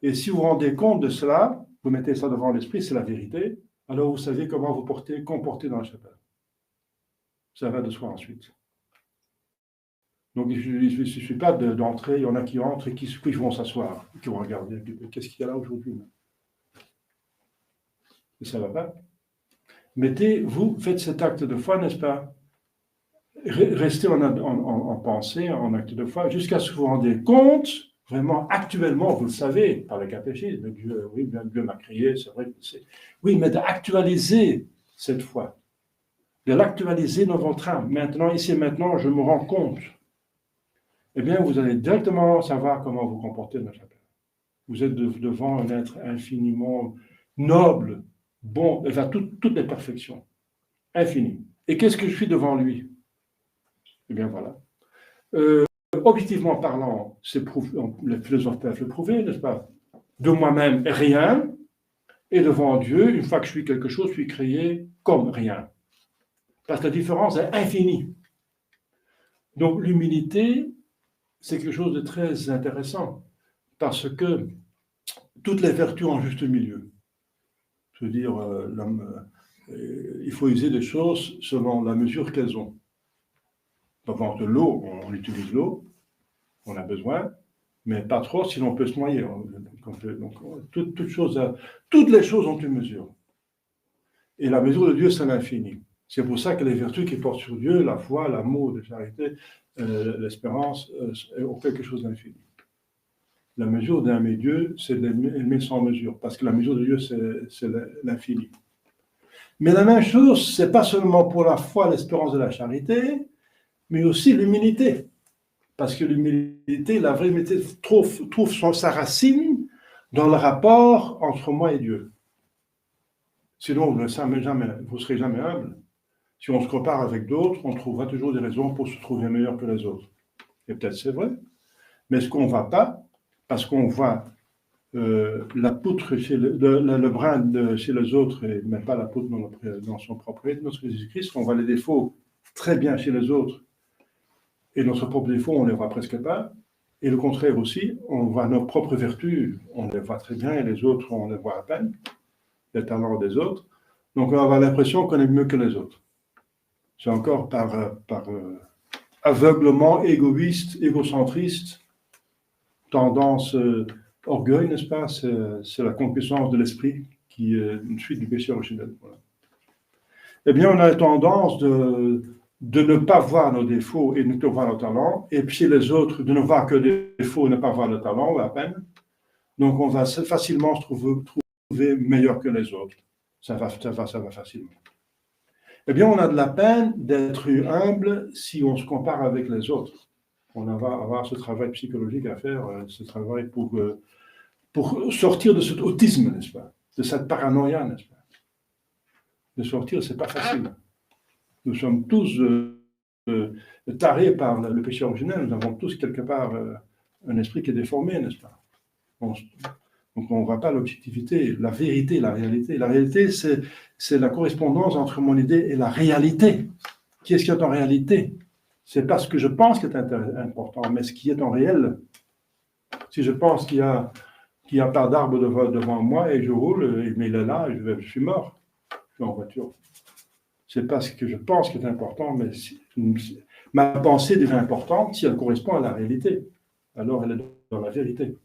[SPEAKER 1] Et si vous vous rendez compte de cela, vous mettez ça devant l'esprit, c'est la vérité, alors vous savez comment vous comporter dans la chapelle. Ça va de soi ensuite. Donc, il ne suffit pas d'entrer, il y en a qui entrent et qui vont s'asseoir, qui vont regarder qu'est-ce qu'il y a là aujourd'hui. Et ça ne va pas. Faites cet acte de foi, n'est-ce pas? restez en pensée, en acte de foi, jusqu'à ce que vous vous rendiez compte, vraiment actuellement, vous le savez, par le catéchisme, Dieu, oui, Dieu m'a créé, c'est vrai, oui, mais d'actualiser cette foi, de l'actualiser dans votre âme. Maintenant, ici et maintenant, je me rends compte. Eh bien, vous allez directement savoir comment vous comporter dans la chapelle. Vous êtes devant un être infiniment noble, bon, enfin, toutes les perfections, infinies. Et qu'est-ce que je suis devant lui? Eh bien, voilà. Objectivement parlant, les philosophes peuvent le prouver, n'est-ce pas? De moi-même, rien, et devant Dieu, une fois que je suis quelque chose, je suis créé comme rien. Parce que la différence est infinie. Donc, l'humilité, c'est quelque chose de très intéressant, parce que toutes les vertus ont un juste milieu. Je veux dire, il faut user des choses selon la mesure qu'elles ont. Par exemple, l'eau, on utilise l'eau, on a besoin, mais pas trop, sinon on peut se noyer. Donc, toutes les choses ont une mesure. Et la mesure de Dieu, c'est l'infini. C'est pour ça que les vertus qui portent sur Dieu, la foi, l'amour, la charité, l'espérance, ont quelque chose d'infini. La mesure d'un Dieu, c'est d'aimer sans mesure, parce que la mesure de Dieu, c'est l'infini. Mais la même chose, c'est pas seulement pour la foi, l'espérance et la charité, mais aussi l'humilité. Parce que l'humilité, la vraie humilité, trouve sa racine dans le rapport entre moi et Dieu. Sinon, vous ne serez jamais humble. Si on se compare avec d'autres, on trouvera toujours des raisons pour se trouver meilleur que les autres. Et peut-être c'est vrai. Mais ce qu'on ne voit pas, parce qu'on voit la poutre chez le brin chez les autres, et même pas la poutre dans son propre être, notre Jésus-Christ, on voit les défauts très bien chez les autres, et notre propre défaut, on ne les voit presque pas. Et le contraire aussi, on voit nos propres vertus, on les voit très bien, et les autres, on les voit à peine, les talents des autres. Donc on va avoir l'impression qu'on est mieux que les autres. C'est encore par aveuglement égoïste, égocentriste, tendance orgueil, n'est-ce pas? C'est la concupiscence de l'esprit qui est une suite du péché originel. Voilà. Eh bien, on a tendance de ne pas voir nos défauts et de ne voir nos talents, et puis les autres, de ne voir que des défauts et ne pas voir nos talents, à peine. Donc, on va facilement se trouver meilleur que les autres. Ça va facilement. Eh bien, on a de la peine d'être humble si on se compare avec les autres. On va avoir ce travail psychologique à faire, ce travail pour sortir de cet autisme, n'est-ce pas? De cette paranoïa, n'est-ce pas? De sortir, c'est pas facile. Nous sommes tous tarés par le péché originel. Nous avons tous quelque part un esprit qui est déformé, n'est-ce pas? Donc on ne voit pas l'objectivité, la vérité, la réalité. La réalité, c'est la correspondance entre mon idée et la réalité. Qu'est-ce qu'il y a en réalité? C'est pas ce que je pense qui est important, mais ce qui est en réel. Si je pense qu'il y a pas d'arbre devant moi et je roule, mais il est là, je suis mort. Je suis en voiture. C'est pas ce que je pense qui est important, mais ma pensée devient importante si elle correspond à la réalité. Alors elle est dans la vérité.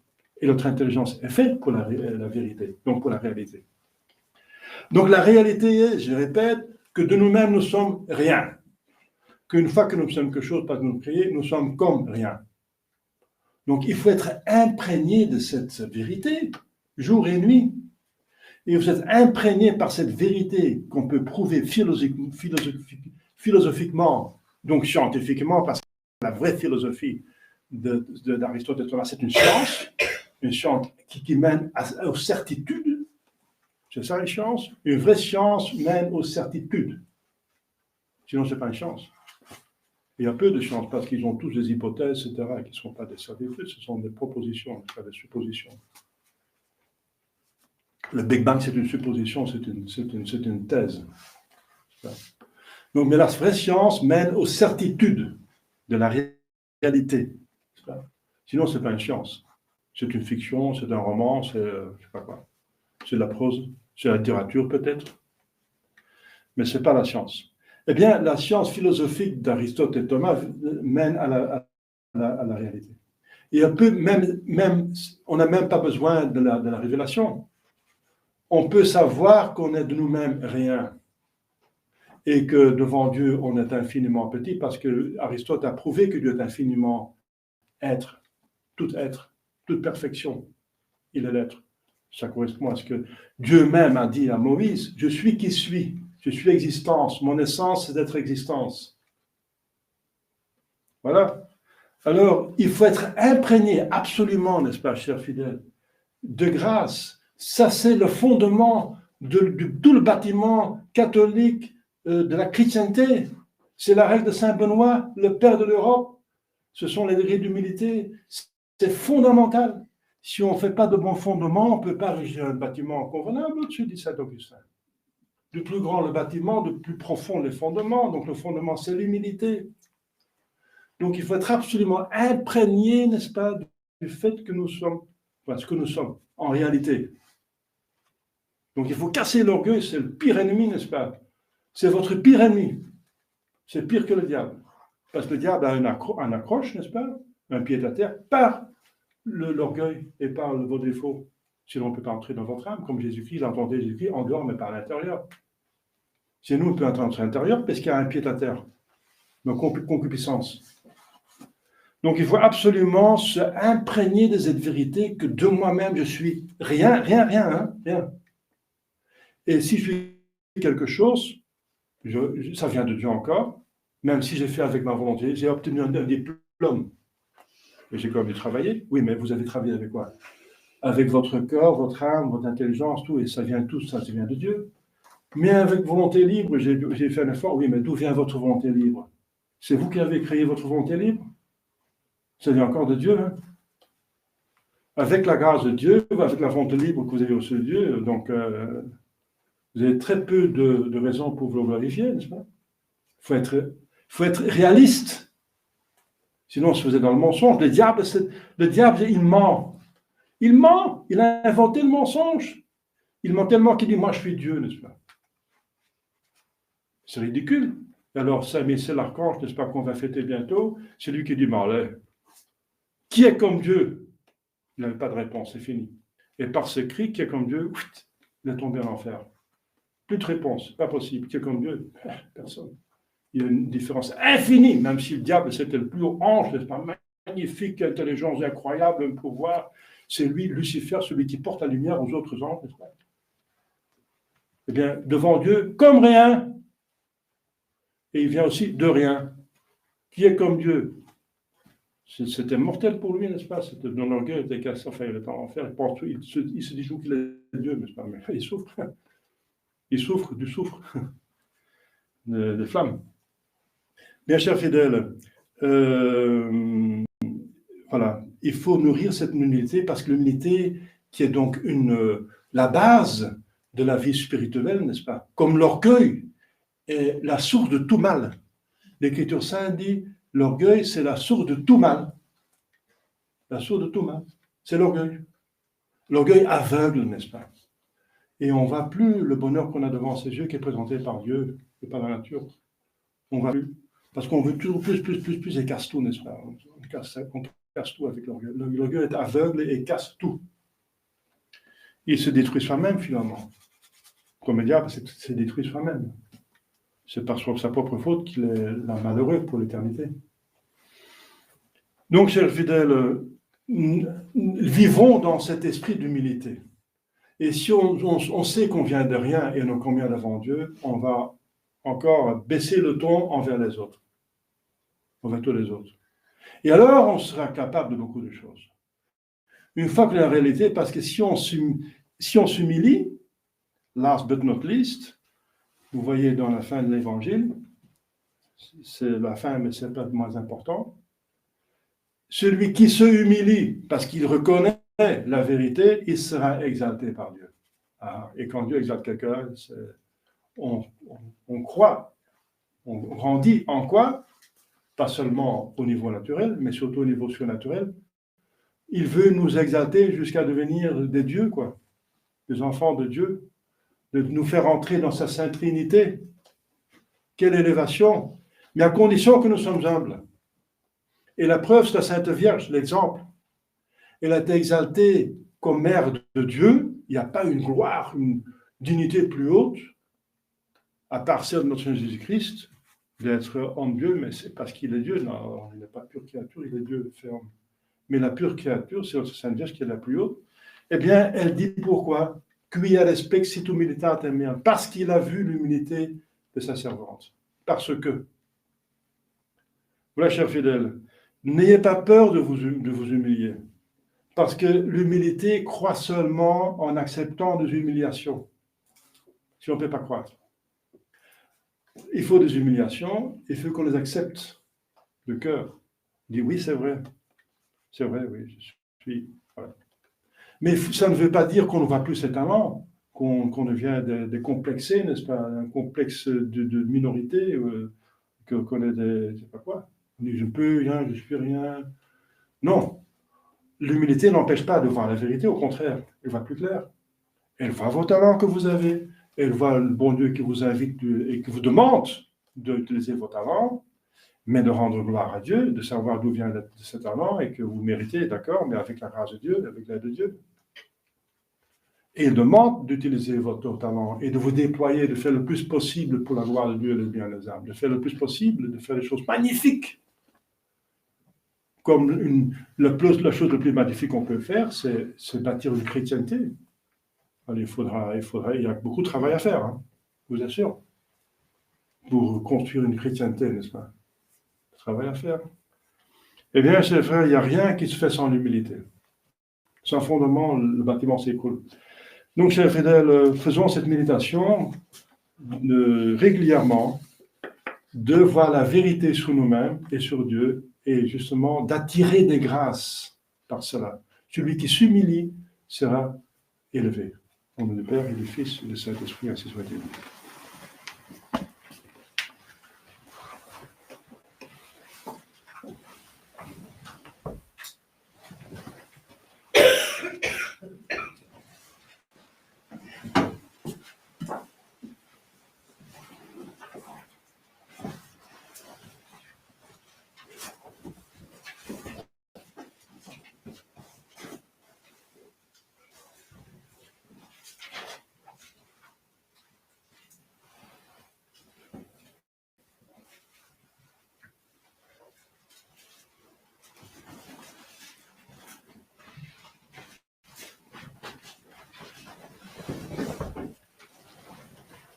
[SPEAKER 1] Et notre intelligence est faite pour la vérité, donc pour la réalité. Donc la réalité est, je répète, que de nous-mêmes nous sommes rien. Qu'une fois que nous sommes quelque chose parce que nous créons, nous sommes comme rien. Donc il faut être imprégné de cette vérité, jour et nuit. Et vous êtes imprégné par cette vérité qu'on peut prouver philosophiquement, donc scientifiquement, parce que la vraie philosophie d'Aristote et Thomas, c'est une science qui mène aux certitudes. C'est ça les sciences. Une vraie science mène aux certitudes. Sinon, ce n'est pas une science. Il y a peu de sciences parce qu'ils ont tous des hypothèses, etc., qui ne sont pas des certitudes, ce sont des propositions, pas des suppositions. Le Big Bang, c'est une supposition, c'est une thèse. Donc, mais la vraie science mène aux certitudes de la réalité. Sinon, ce n'est pas une science. C'est une fiction, c'est un roman, c'est je ne sais pas quoi. C'est de la prose, c'est la littérature peut-être. Mais ce n'est pas la science. Eh bien, la science philosophique d'Aristote et Thomas mène à la réalité. Et on n'a même pas besoin de la révélation. On peut savoir qu'on est de nous-mêmes rien. et que devant Dieu, on est infiniment petit, parce que Aristote a prouvé que Dieu est infiniment être, toute perfection. Il est l'être. Ça correspond à ce que Dieu même a dit à Moïse, je suis qui suis, je suis existence, mon essence c'est d'être existence. Voilà. Alors, il faut être imprégné absolument, n'est-ce pas, chers fidèles, de grâce. Ça, c'est le fondement de tout le bâtiment catholique de la chrétienté. C'est la règle de Saint Benoît, le père de l'Europe. Ce sont les degrés d'humilité. C'est fondamental. Si on ne fait pas de bons fondements, on ne peut pas ériger un bâtiment convenable au-dessus, dit Saint Augustin. Du plus grand le bâtiment, de plus profond les fondements. Donc le fondement, c'est l'humilité. Donc il faut être absolument imprégné, n'est-ce pas, du fait que nous sommes, enfin, ce que nous sommes en réalité. Donc il faut casser l'orgueil, c'est le pire ennemi, n'est-ce pas? C'est votre pire ennemi. C'est pire que le diable. Parce que le diable a un accroche, n'est-ce pas? Un pied à terre par l'orgueil et par vos défauts. Sinon, on ne peut pas entrer dans votre âme, comme Jésus-Christ, l'entendez Jésus-Christ en dehors, mais par l'intérieur. C'est nous, on peut entrer à l'intérieur parce qu'il y a un pied à terre. Donc, concupiscence. Donc, il faut absolument se imprégner de cette vérité que de moi-même, je suis rien, rien. Et si je suis quelque chose, ça vient de Dieu encore, même si j'ai fait avec ma volonté, j'ai obtenu un diplôme. Et j'ai quand même dû travailler. Oui, mais vous avez travaillé avec quoi? Avec votre corps, votre âme, votre intelligence, tout, et ça vient de Dieu. Mais avec volonté libre, j'ai fait un effort. Oui, mais d'où vient votre volonté libre? C'est vous qui avez créé votre volonté libre? Ça vient encore de Dieu. Hein? Avec la grâce de Dieu, avec la volonté libre que vous avez reçue de Dieu, donc vous avez très peu de raisons pour vous glorifier, n'est-ce pas? Il faut être réaliste. Sinon, si vous êtes dans le mensonge, le diable, il ment. Il ment. Il a inventé le mensonge. Il ment tellement qu'il dit, moi, je suis Dieu, n'est-ce pas? C'est ridicule. Alors, Saint Michel l'archange, n'est-ce pas, qu'on va fêter bientôt, c'est lui qui dit, Marley, qui est comme Dieu? Il n'avait pas de réponse, c'est fini. Et par ce cri, qui est comme Dieu, il est tombé en enfer. Plus de réponse, pas possible. Qui est comme Dieu? Personne. Il y a une différence infinie, même si le diable, c'était le plus haut ange, n'est-ce pas? Magnifique, intelligence incroyable, un pouvoir. C'est lui, Lucifer, celui qui porte la lumière aux autres anges, n'est-ce pas? Eh bien, devant Dieu, comme rien. Et il vient aussi de rien. Qui est comme Dieu? C'était mortel pour lui, n'est-ce pas? C'était dans l'orgueil, il était cassé, enfin, il était en enfer. Il se dit qu'il est Dieu, n'est-ce pas? Mais il souffre. Il souffre du soufre, de flammes. Bien chers fidèles, voilà, il faut nourrir cette humilité parce que l'humilité, qui est donc la base de la vie spirituelle, n'est-ce pas? Comme l'orgueil est la source de tout mal. L'Écriture sainte dit, l'orgueil, c'est la source de tout mal. La source de tout mal, c'est l'orgueil. L'orgueil aveugle, n'est-ce pas? Et on ne voit plus le bonheur qu'on a devant ses yeux, qui est présenté par Dieu et par la nature. On ne voit plus. Parce qu'on veut toujours plus, et casse tout, n'est-ce pas? On casse tout avec l'orgueil. L'orgueil est aveugle et casse tout. Il se détruit soi-même, finalement. Comme le diable s'est détruit soi-même. C'est par sa propre faute qu'il est malheureux pour l'éternité. Donc, chers fidèles, vivons dans cet esprit d'humilité. Et si on sait qu'on vient de rien et qu'on vient devant Dieu, on va encore baisser le ton envers les autres, envers tous les autres. Et alors, on sera capable de beaucoup de choses. Une fois que la réalité, parce que si on s'humilie, last but not least, vous voyez dans la fin de l'évangile, c'est la fin, mais c'est pas le moins important, celui qui se humilie parce qu'il reconnaît la vérité, il sera exalté par Dieu. Et quand Dieu exalte quelqu'un, on croit, on grandit en quoi? Pas seulement au niveau naturel, mais surtout au niveau surnaturel. Il veut nous exalter jusqu'à devenir des dieux, quoi, des enfants de Dieu, de nous faire entrer dans sa sainte Trinité. Quelle élévation! Mais à condition que nous sommes humbles. Et la preuve, c'est la Sainte Vierge, l'exemple. Elle a été exaltée comme mère de Dieu. Il n'y a pas une gloire, une dignité plus haute. à partir de notre Seigneur Jésus-Christ, d'être en Dieu, mais c'est parce qu'il est Dieu. Non, il n'est pas pure créature, il est Dieu ferme. Mais la pure créature, c'est notre Sainte Vierge qui est la plus haute. Eh bien, elle dit pourquoi? Quia respixitu humilitatem meam, parce qu'il a vu l'humilité de sa servante. Parce que, voilà, chers fidèles, n'ayez pas peur de vous humilier. Parce que l'humilité croît seulement en acceptant des humiliations. Si on ne peut pas croître. Il faut des humiliations, il faut qu'on les accepte de cœur. On dit oui, c'est vrai, oui, je suis. Voilà. Mais ça ne veut pas dire qu'on ne voit plus ses talents, qu'on devient décomplexé, n'est-ce pas? Un complexe de minorité, qu'on est des. Je sais pas quoi. On dit je peux rien, je suis rien. Non. L'humilité n'empêche pas de voir la vérité, au contraire, elle voit plus clair. Elle voit vos talents que vous avez, elle voit le bon Dieu qui vous invite et qui vous demande d'utiliser vos talents, mais de rendre gloire à Dieu, de savoir d'où vient ce talent et que vous méritez, d'accord, mais avec la grâce de Dieu, avec l'aide de Dieu. Et il demande d'utiliser votre talent et de vous déployer, de faire le plus possible pour la gloire de Dieu et le bien des âmes, de faire le plus possible, de faire des choses magnifiques. Comme la chose la plus magnifique qu'on peut faire, c'est bâtir une chrétienté. Alors, il y a beaucoup de travail à faire, hein, je vous assure, pour construire une chrétienté, n'est-ce pas? Travail à faire. Eh bien, chers frères, il n'y a rien qui se fait sans l'humilité. Sans fondement, le bâtiment s'écroule. Donc, chers fidèles, faisons cette méditation régulièrement, de voir la vérité sur nous-mêmes et sur Dieu, et justement d'attirer des grâces par cela. Celui qui s'humilie sera élevé. Au nom du Père et du Fils et du Saint-Esprit, ainsi soit-il.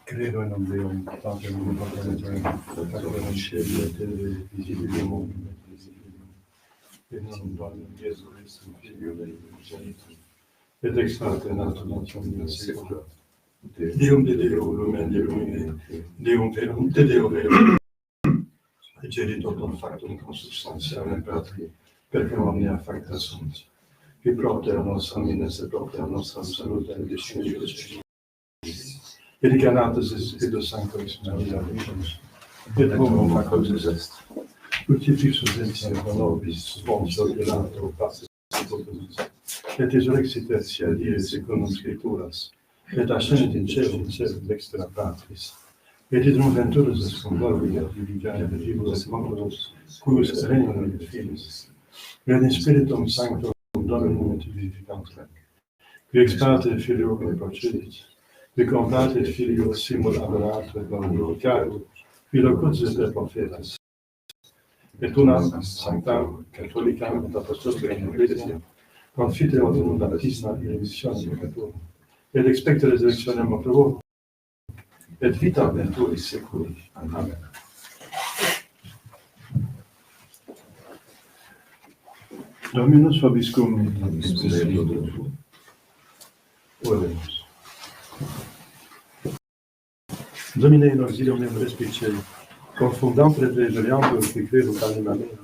[SPEAKER 1] Credo in un Deum, Pater omnipotens, Creator in cielo et terre, visibilum invisibile, et non Dominum Iesu Christum, Filio Dei, Genitum, et ex parte nato in saecula, Deum de Deo, lumen de lumine, Deum verum de Deo verum, et genitor non factum consubstantiam patri, perquam omnia facta sunt, qui propter nos homines et propter nostram salutem discernibus. Et Galates et de Sanctus Maria Virgens, et homo factus est, crucifixus in cielo nobis, sponsor Pilato, passus seculus, et resurrexit die secundum Scripturas, et ascendit in caelum extra patris, et idem venturus est cum gloria, diligere vivus et mortuos, cuius regnum in filis, et in spiritum sanctum Dominum et vivificantem, qui ex parte Filioque procedit, qui comptate Filio simul adorato et glorificato, qui locutus et prophetas, et unam sanctam catholicam et apostolicam ecclesiam, confiteor baptisma et remissionem peccatorum, et expecte resurrectionem mortuorum, et vita virtutis seculi. Amen. Dominus vobiscum, Oremus. Domine in auxilium respice, confundam prevegeriam qui credo anima mea,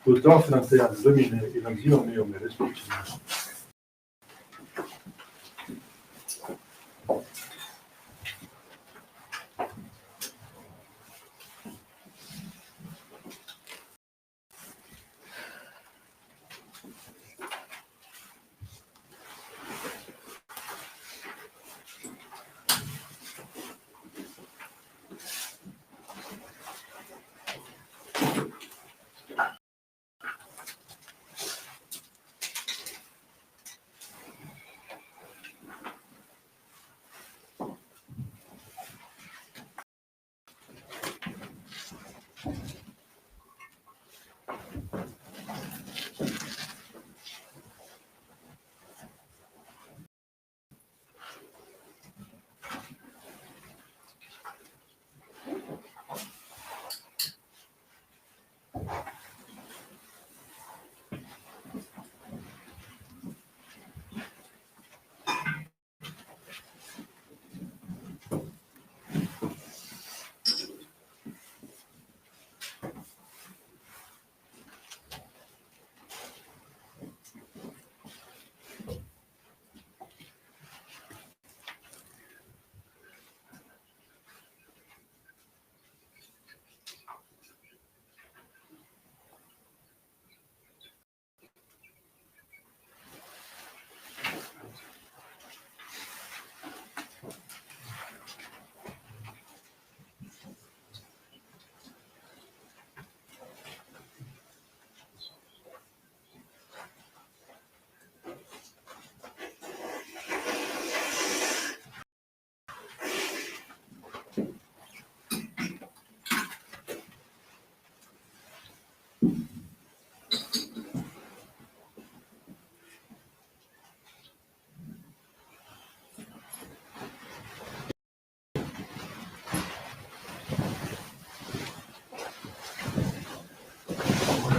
[SPEAKER 1] ut offrante ad Domine in auxilium meum respice.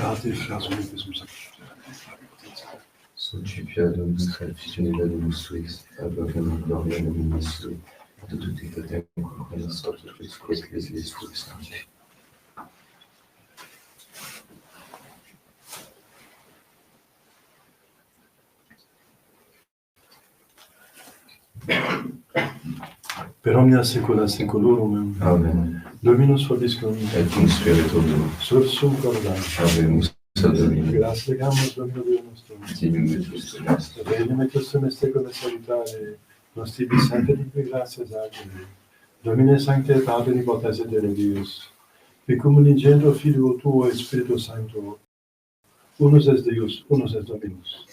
[SPEAKER 1] Dativ razumietes mums
[SPEAKER 2] Socipiadum scalficione vedumus suis, abravem gloria nominus sui, et tutti patemque conas ortus quod ecclesiis sui sancti.
[SPEAKER 1] per omnia saecula saeculorum.
[SPEAKER 2] Amen.
[SPEAKER 1] Dominus vobiscum.
[SPEAKER 2] Et cum spiritu tuo.
[SPEAKER 1] Sursum corda.
[SPEAKER 2] Habemus ad Domini.
[SPEAKER 1] Grazie legamus Domino Dio nostro.
[SPEAKER 2] Tibium et Christum nostrum.
[SPEAKER 1] Regnum et custom est secula salutare. Nos tibi sancte dique gratias agere. Domine sancte et Pater omnipotens et Deus. Qui cum unigento Filio tuo et Spiritu Sancto. Unus est Deus, unus est Dominus.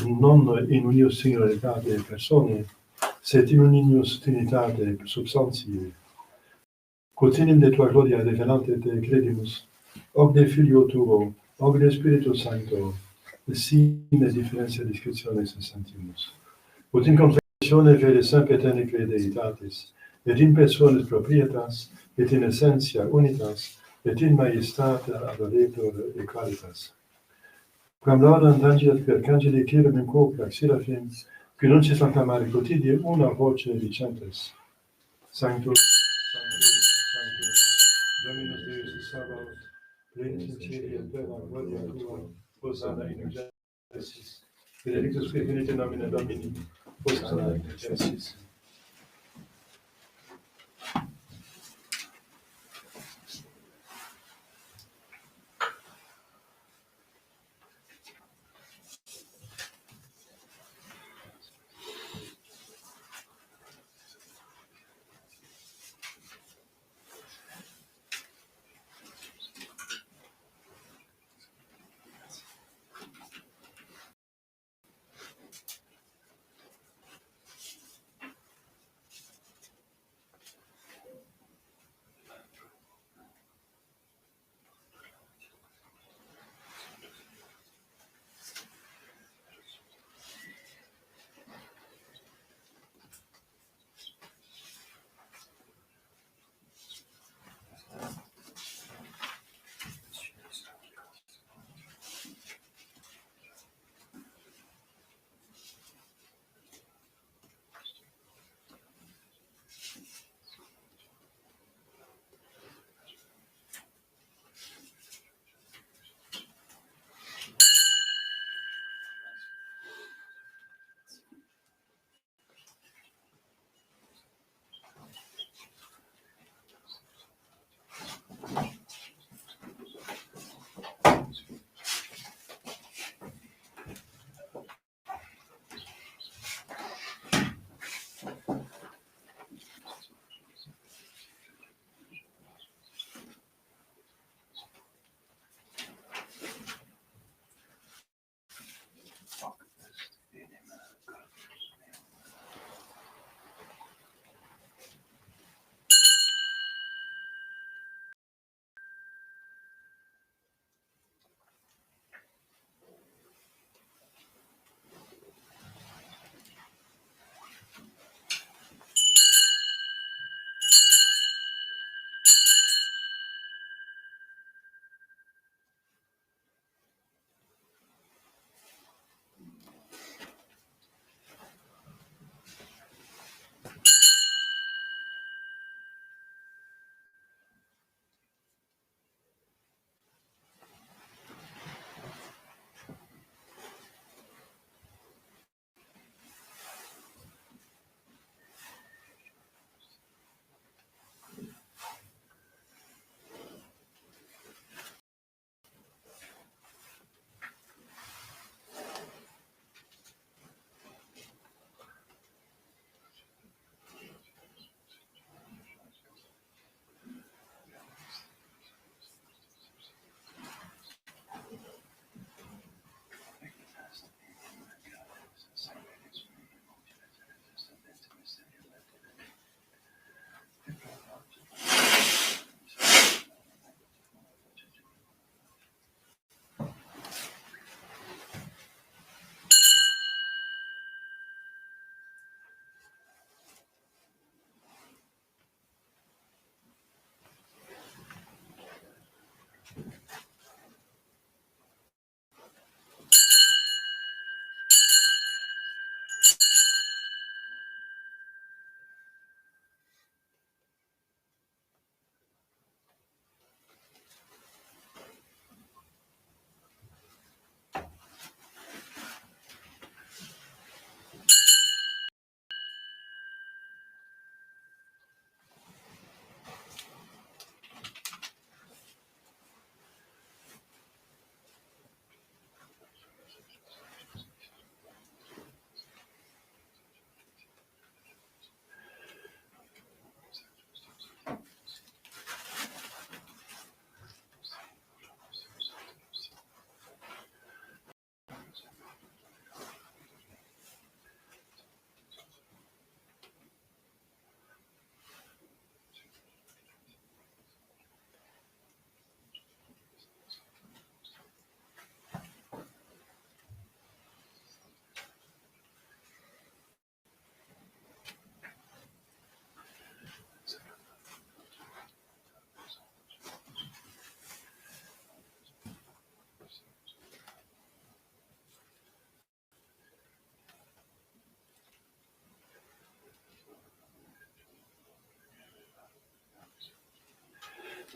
[SPEAKER 1] Non in unius singularitate personae, sed in unius trinitate substantiae. Quotidian de tua gloria revelante te credimus, omne Filio tuo, omne Spiritu Sancto, sine differentia discretionis sentimus. Ut in confessione fide sempiterne crede itatis, et in personis proprietas, et in essentia unitas, et in majestate adoretur et qualitas. Quam laudam tangiat per cangeli cerum in quo prax serafim, qui nuncis acclamare quotidie una voce dicentes. Sanctus, Sanctus, Sanctus, Dominus Deus Sabaoth, plenius in cieli et terra gloria tua, Hosanna in excelsis. Benedictus qui venit in nomine Domini, Hosanna in excelsis.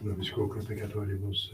[SPEAKER 1] nobis quoque peccatoribus,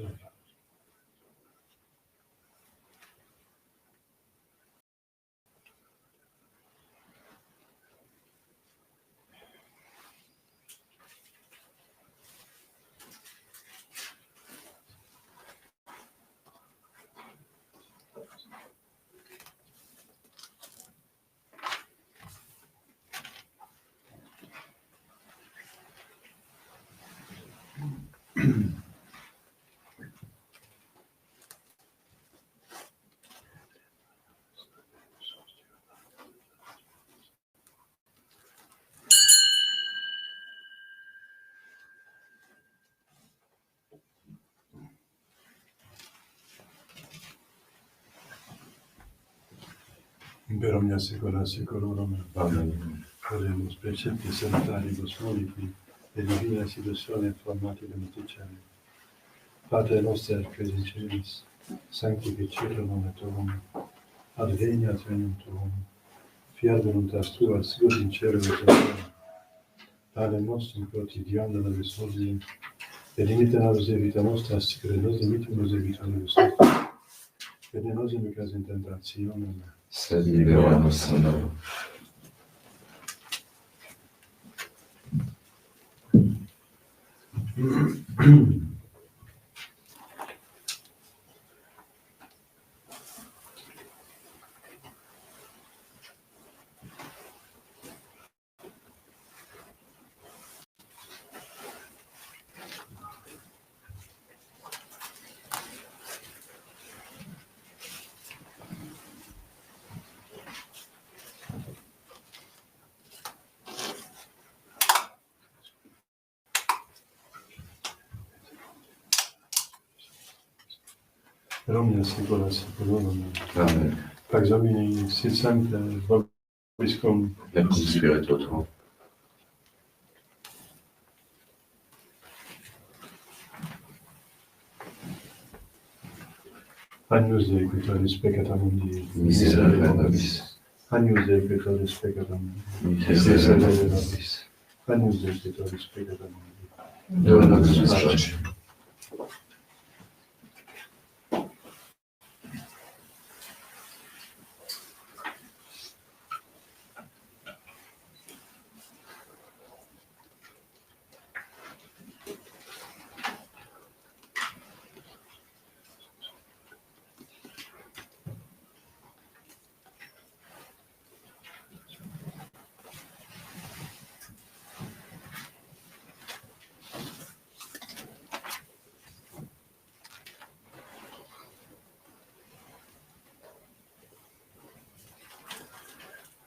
[SPEAKER 1] per omnia saecula saeculorum.
[SPEAKER 2] Amen.
[SPEAKER 1] Oremus preceptis sanitaribus moliqui, et divina situazione formati beneficiari. Pater noster, qui in celis, sanctificetur nomen tuum, adveniat regnum tuum, fiat voluntas tua, sicut in cielo et in terra. Panem nostrum quotidianum nobis hodie, et dimitte nobis vita nostra, sicut nos dimittimus debitoribus nostris, et ne nos inducas in tentationem,
[SPEAKER 2] Sed libera nos a malo.
[SPEAKER 1] per omnia saecula saeculorum.
[SPEAKER 2] Amen.
[SPEAKER 1] Pax Domini, sit sancta, vobiscum,
[SPEAKER 2] Et cum spiritu tuo.
[SPEAKER 1] Agnus Dei, qui tollis peccata mundi,
[SPEAKER 2] Miserere nobis.
[SPEAKER 1] Agnus Dei, qui tollis peccata mundi,
[SPEAKER 2] Miserere nobis.
[SPEAKER 1] Agnus Dei, qui tollis peccata mundi.
[SPEAKER 2] Dona nobis pace.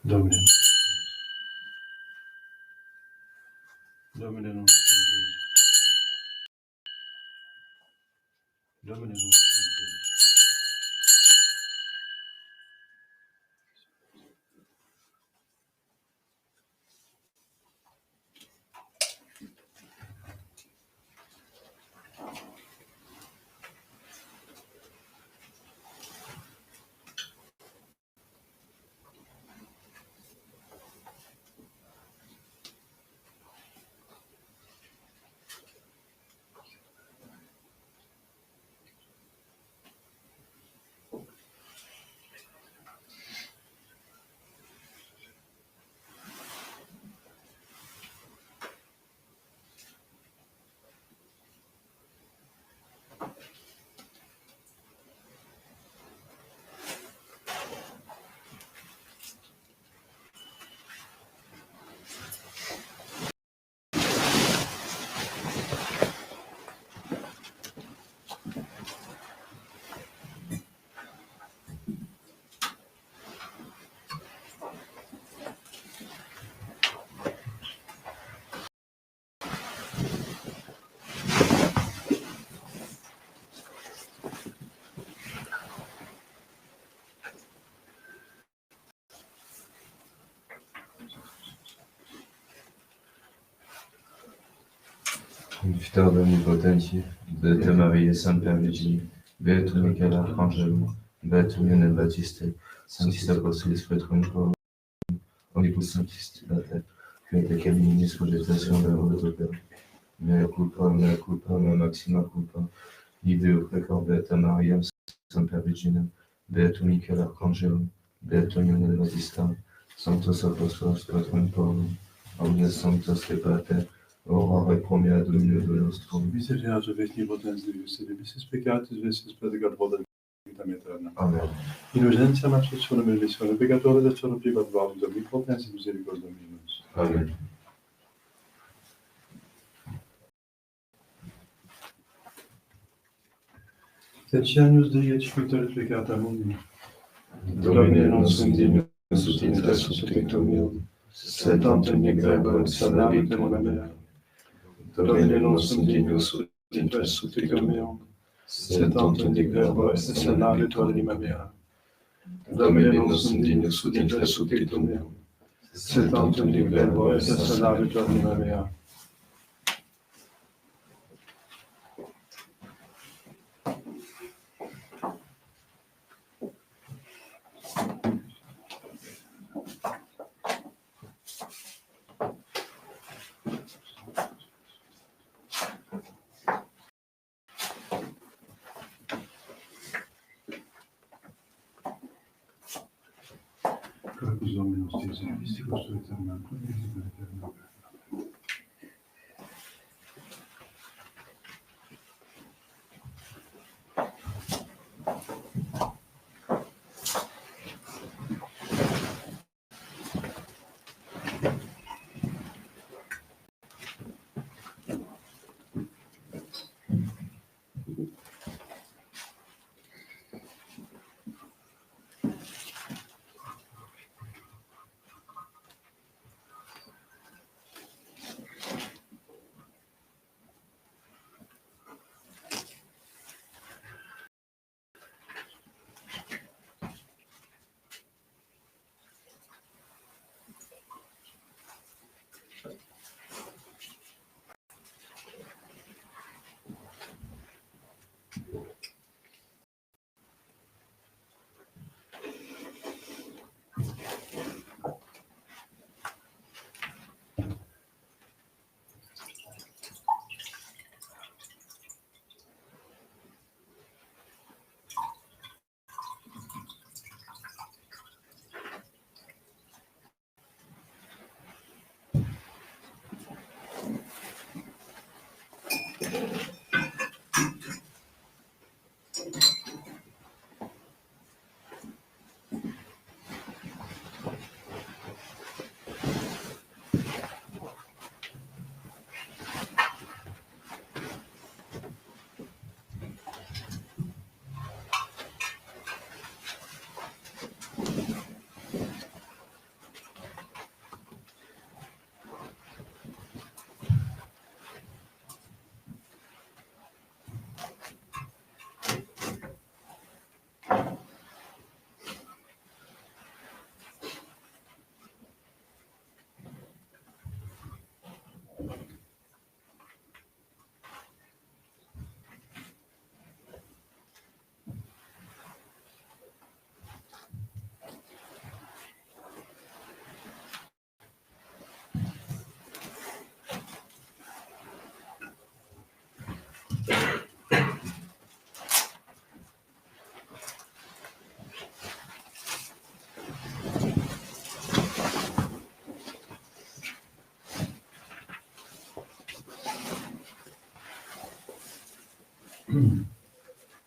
[SPEAKER 1] Domine. Domine nostrum Deus. Domine nostrum Deus.
[SPEAKER 3] Confiteur d'omnipotentie, Beate Maria Sancta Virginie, Beatum Michael Archangelum, Beatum Ionel Baptiste, Sanctis Apostolis Petrum, Omnibus Sanctis Pater, qui est lequel ministre de gestation de la Père, mea culpa, maxima culpa, ideo precor Beata Maria, Semper Regina, Beatum Michael Archangelum, Beatum Ionel Magista, Sanctos Apostolos Patrum Paulo, omnes sanctos de Pater, ora et pro mea Domino Deo nostrum.
[SPEAKER 1] Misericors of veci potens Deus, et vicis peccatis vesis predicat voda vitam aeterna.
[SPEAKER 3] Amen.
[SPEAKER 1] In urgentia absolutionem et missione peccatores et sortibat valus omnipotens et misericordiae Dominus.
[SPEAKER 3] Amen.
[SPEAKER 1] Et agnus Dei et sculptores peccata mundi.
[SPEAKER 2] Domine nostrum Dignus ut inter subjectum meum, sed tantum negrebam salvavitum mea. Domine nostrum Dignus ut inter subjectum meum, sed tantum negrebam salvavitum anima mea. Domine nostrum Dignus ut inter subjectum meum, sed tantum negrebam salvavitum anima mea. Corpus Dominus Dei Mysticus Aeterna, Aeterna.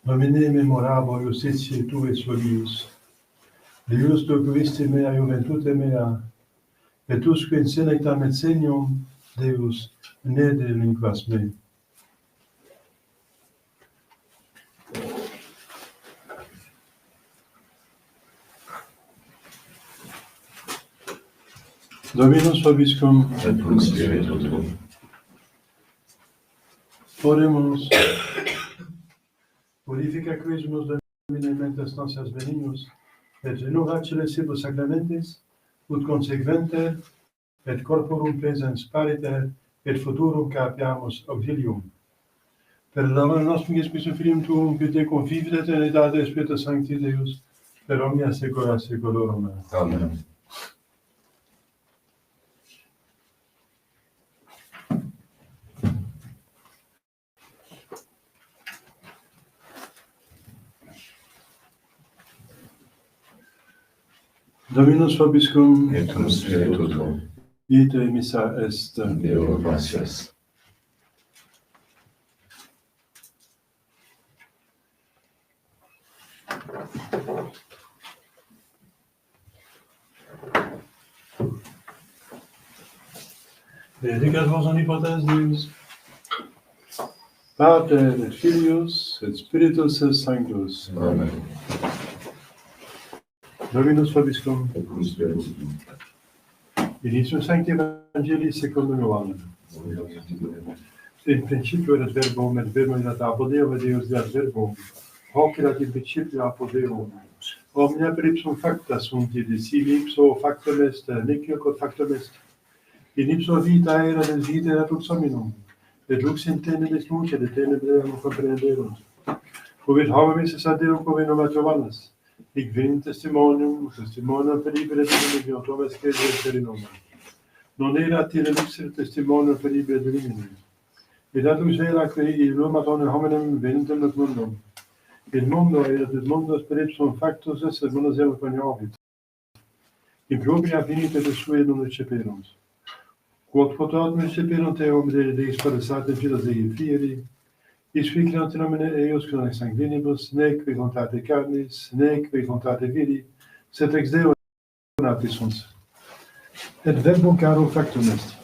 [SPEAKER 2] Domine memoraboius etiae tue solius, Deus docuiste mea juventute mea, et usque in senectam et senium, Deus, ne delinquas me. Dominus vobiscum, Et cum spiritu tuum.
[SPEAKER 1] oremus. Purifica quisimus Domine mentes nostras benignus, et renova celestibus sacramentis, ut consequenter, et corporum presens pariter, et futurum capiamus auxilium. Per l'amore nostrum Christum Filium Tuum, qui te convivit et eternitate Spiritus Sancti Deus, per omnia saecula saeculorum.
[SPEAKER 2] Amen.
[SPEAKER 1] Dominus vobiscum,
[SPEAKER 2] et cum spiritu tuo,
[SPEAKER 1] ite missa est.
[SPEAKER 2] Deo gratias.
[SPEAKER 1] Benedicat vos omnipotens Deus, Pater et Filius et Spiritus Sanctus.
[SPEAKER 2] Amen.
[SPEAKER 1] Dominus vobiscum,
[SPEAKER 2] Et cum spiritu tuo.
[SPEAKER 1] Initium Sancti Evangelii secundum Ioannem. In principio erat verbum, et verbum erat ab Deo, et Deus erat verbum. Hoc erat in principio ab Deo. Omnia per ipsum facta sunt, et sibi ipso factum est, nihil quod factum est. In ipso vita erat, et vita erat lux hominum. Et lux in tenebris lucet, et tenebrae non comprenderunt. Quod habemis ad Deum quo nomat Johannes. Hic vin testimonium per libere Domini, Thomas Christus per nomen. Non erat in lux testimonium per libere Domini. Et ad lux vera quae illum ad hominem venentem ad mundum. Il mundo erat et mundus per ipsum factus est, et mundus eum coniovit. In propria finita de sue non receperunt. Quod potatum receperunt eum Deis parasate filas Dei fieri, is ficant in nomine eius quod sanguinibus, nec qui voluntate carnis, nec qui voluntate viri, sed ex Deo natis sunt. Et verbum caro factum est.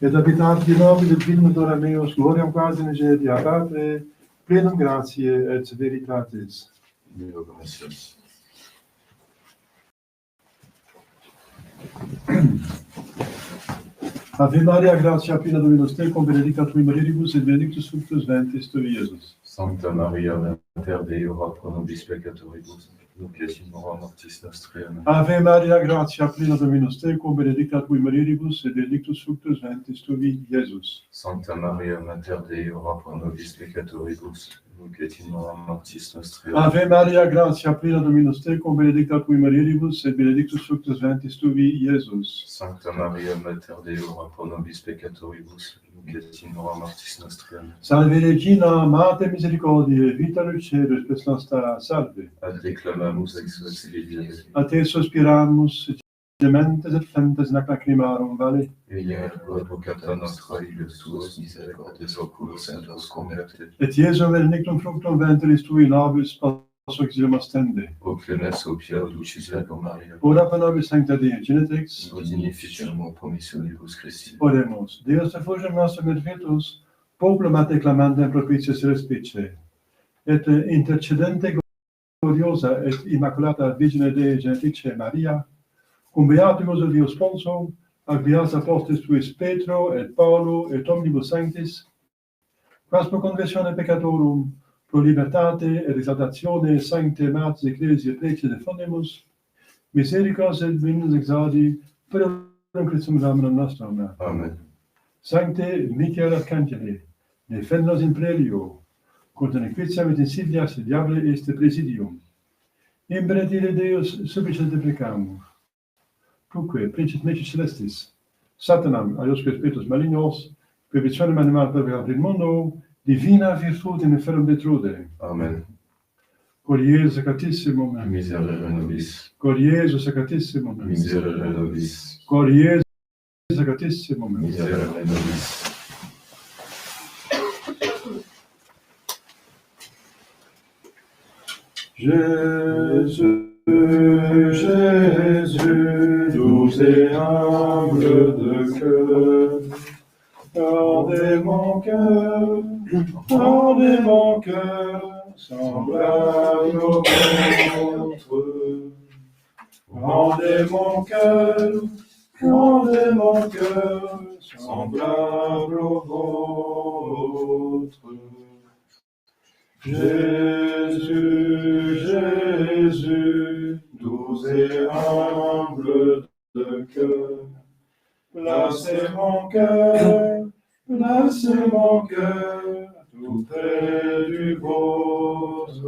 [SPEAKER 1] Et habitat in nobis et filmudora meus, gloriam quasi in genetia Patre, plenum gratiae et veritatis.
[SPEAKER 2] Deo gratias.
[SPEAKER 1] Ave Maria, gratia plena Dominus tecum, benedicta tui mulieribus, et benedictus fructus ventris tui, Iesus.
[SPEAKER 2] Sancta Maria, Mater Dei, ora pro nobis peccatoribus, nunc et in hora mortis nostrae. Amen.
[SPEAKER 1] Ave Maria, gratia plena Dominus tecum, benedicta tui mulieribus, et benedictus fructus ventris tui, Iesus.
[SPEAKER 2] Sancta Maria, Mater Dei, ora pro nobis peccatoribus, nunc et in hora mortis nostrae.
[SPEAKER 1] Ave Maria, gratia plena Dominus tecum, benedicta tui mulieribus, et benedictus fructus ventris tui, Iesus.
[SPEAKER 2] Sancta Maria, Mater Dei, ora pro nobis peccatoribus, nunc et in hora mortis nostrae. Amen.
[SPEAKER 1] Salve Regina, Mater misericordiae, vita dulcedo, spes nostra, salve.
[SPEAKER 2] Ad declamamus ex exiliis,
[SPEAKER 1] A te sospiramus, gementes et flentes in ac lacrimarum vale.
[SPEAKER 2] Eia ergo advocata nostra ilus tuos misericordes oculos entros converte,
[SPEAKER 1] Et Iesum benedictum fructum ventris tui, nobis posso exilium ostende.
[SPEAKER 2] o clemens o pia dulcis Virgo Maria,
[SPEAKER 1] Ora pro nobis sancta Dei Genetrix,
[SPEAKER 2] ut inefficiamur promissionibus Christi.
[SPEAKER 1] oremus. Deus refugio nostrum et virtus, populum a te clamantem propitius respice. Et intercedente gloriosa et immaculata Virgine Dei Genetrice Maria, cum beatimus Dio sponsor, ac beas apostis tuis Petro et Paulo et omnibus sanctis, quas pro conversione peccatorum, pro libertate et exaltatione sancte Matis Ecclesiae prece defundimus, misericors et benignus exaudi, per Christum Dominum nostrum.
[SPEAKER 2] Amen.
[SPEAKER 1] Sancte Michael Arcangeli, defend nos in prelio, contra nequitiam et insidias diaboli est presidium. In benedire Deus subicet deprecamus. Tuque, princip meci celestis, Satanam, aiusque spiritus malignos, perditionem animal perverat in mundo, divina virtute in inferum detrude.
[SPEAKER 2] Amen.
[SPEAKER 1] Cor Iesus sacratissimum,
[SPEAKER 2] Miserere nobis,
[SPEAKER 1] cor Iesus sacratissimum,
[SPEAKER 2] miserere nobis,
[SPEAKER 1] cor Iesus sacratissimum,
[SPEAKER 2] miserere nobis.
[SPEAKER 1] Jésus, Jésus, doux et humble de cœur, rendez mon cœur, semblable au vôtre. Rendez mon cœur, semblable au vôtre. Jésus, Jésus, doux et humble de cœur, placez mon cœur tout près du vôtre.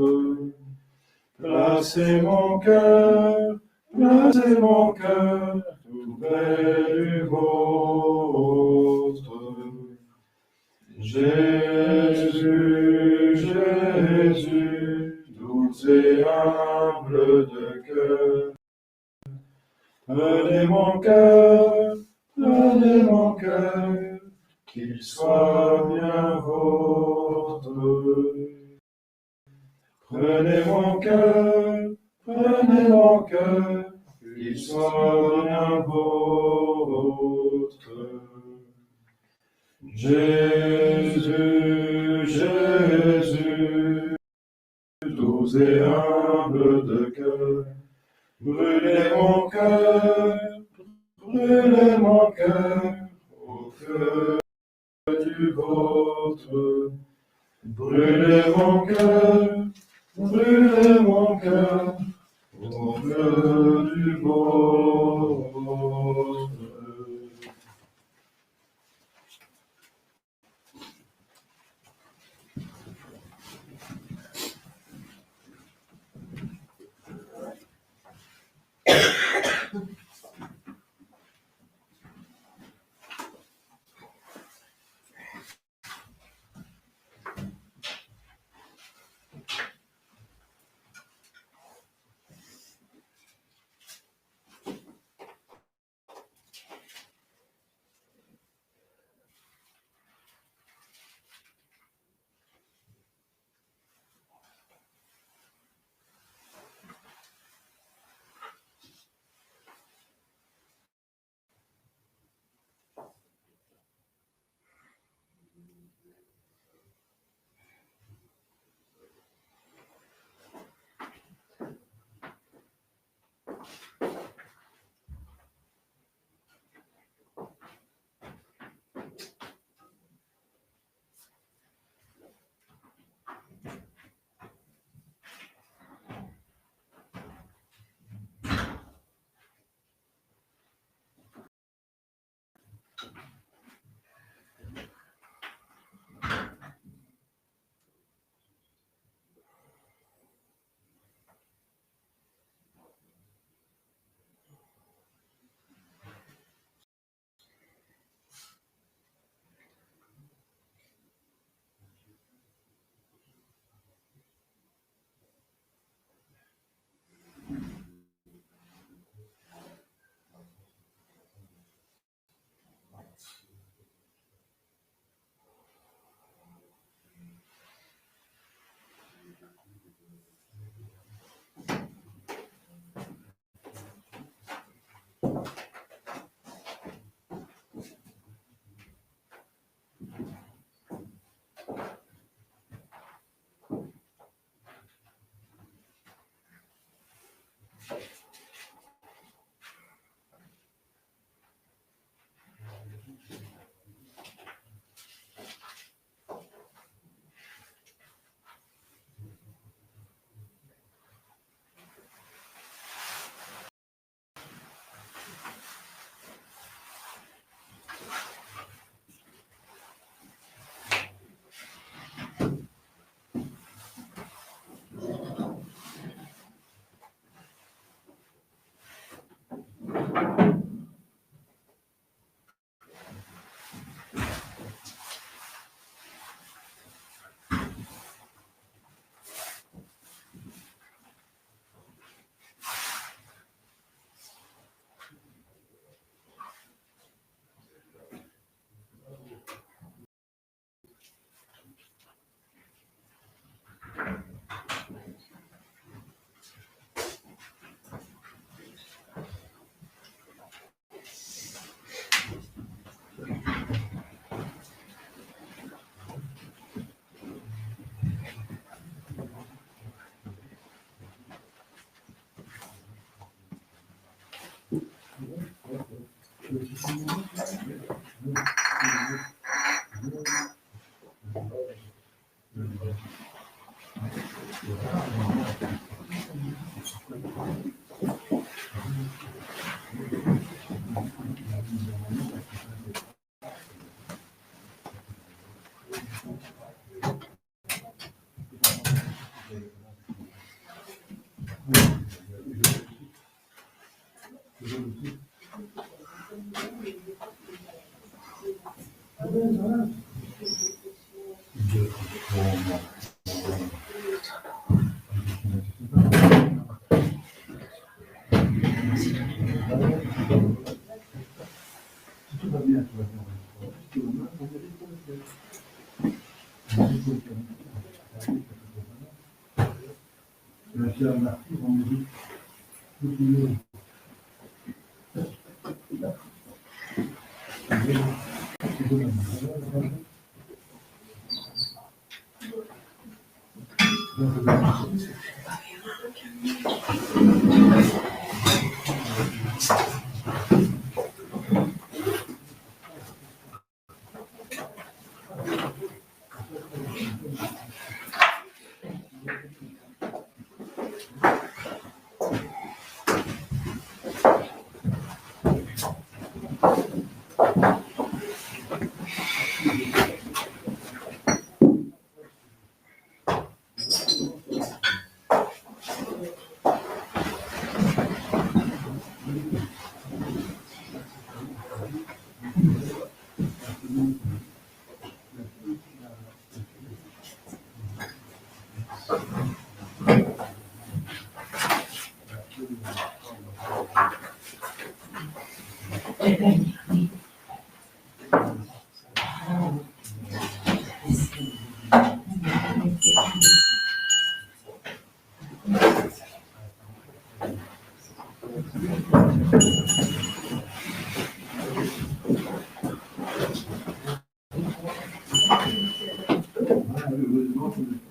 [SPEAKER 1] Placez mon cœur tout près du vôtre. Jésus, Jésus, doux et humble de cœur,
[SPEAKER 2] Prenez mon cœur, qu'il soit bien vôtre. Prenez mon cœur, qu'il soit bien vôtre. Jésus, Jésus, doux et humble de cœur, brûlez mon cœur au feu du vôtre. Brûlez mon cœur au feu du vôtre.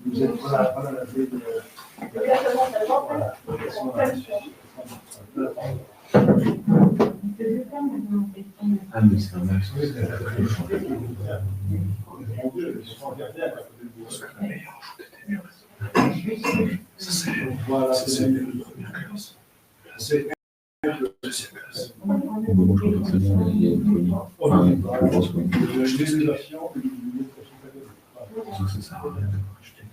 [SPEAKER 1] Vous êtes pas la veille de...
[SPEAKER 3] Ah, mais c'est un max.
[SPEAKER 1] Voilà,
[SPEAKER 3] c'est la première classe. La deuxième classe. Au moment où je vois forcément, il y a une folie. Enfin, une plus grosse folie. Ça sert à rien de rajouter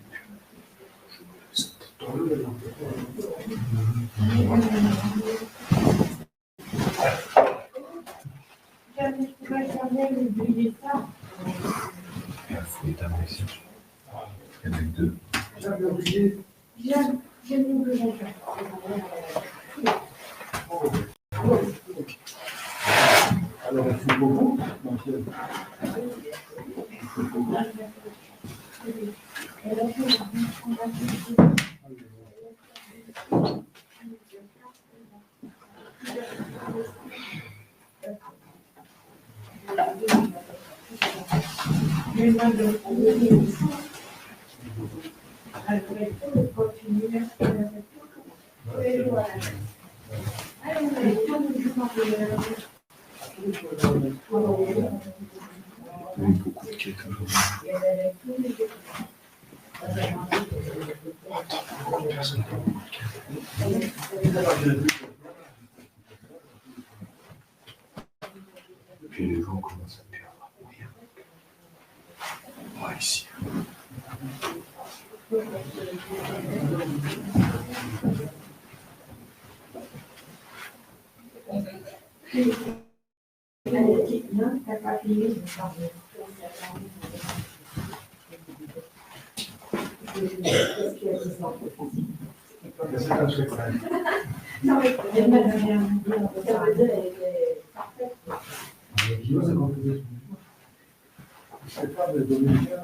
[SPEAKER 3] il faut établir ici. Il y en a eu deux.
[SPEAKER 1] Alors, il faut beaucoup. Donc,
[SPEAKER 3] Il y a eu beaucoup de quêtes aujourd'hui. Personne n'a beaucoup de quêtes. Puis les gens commencent à perdre la moyen. Moi ici.
[SPEAKER 1] c'est un truc. C'est pas de dominicaire,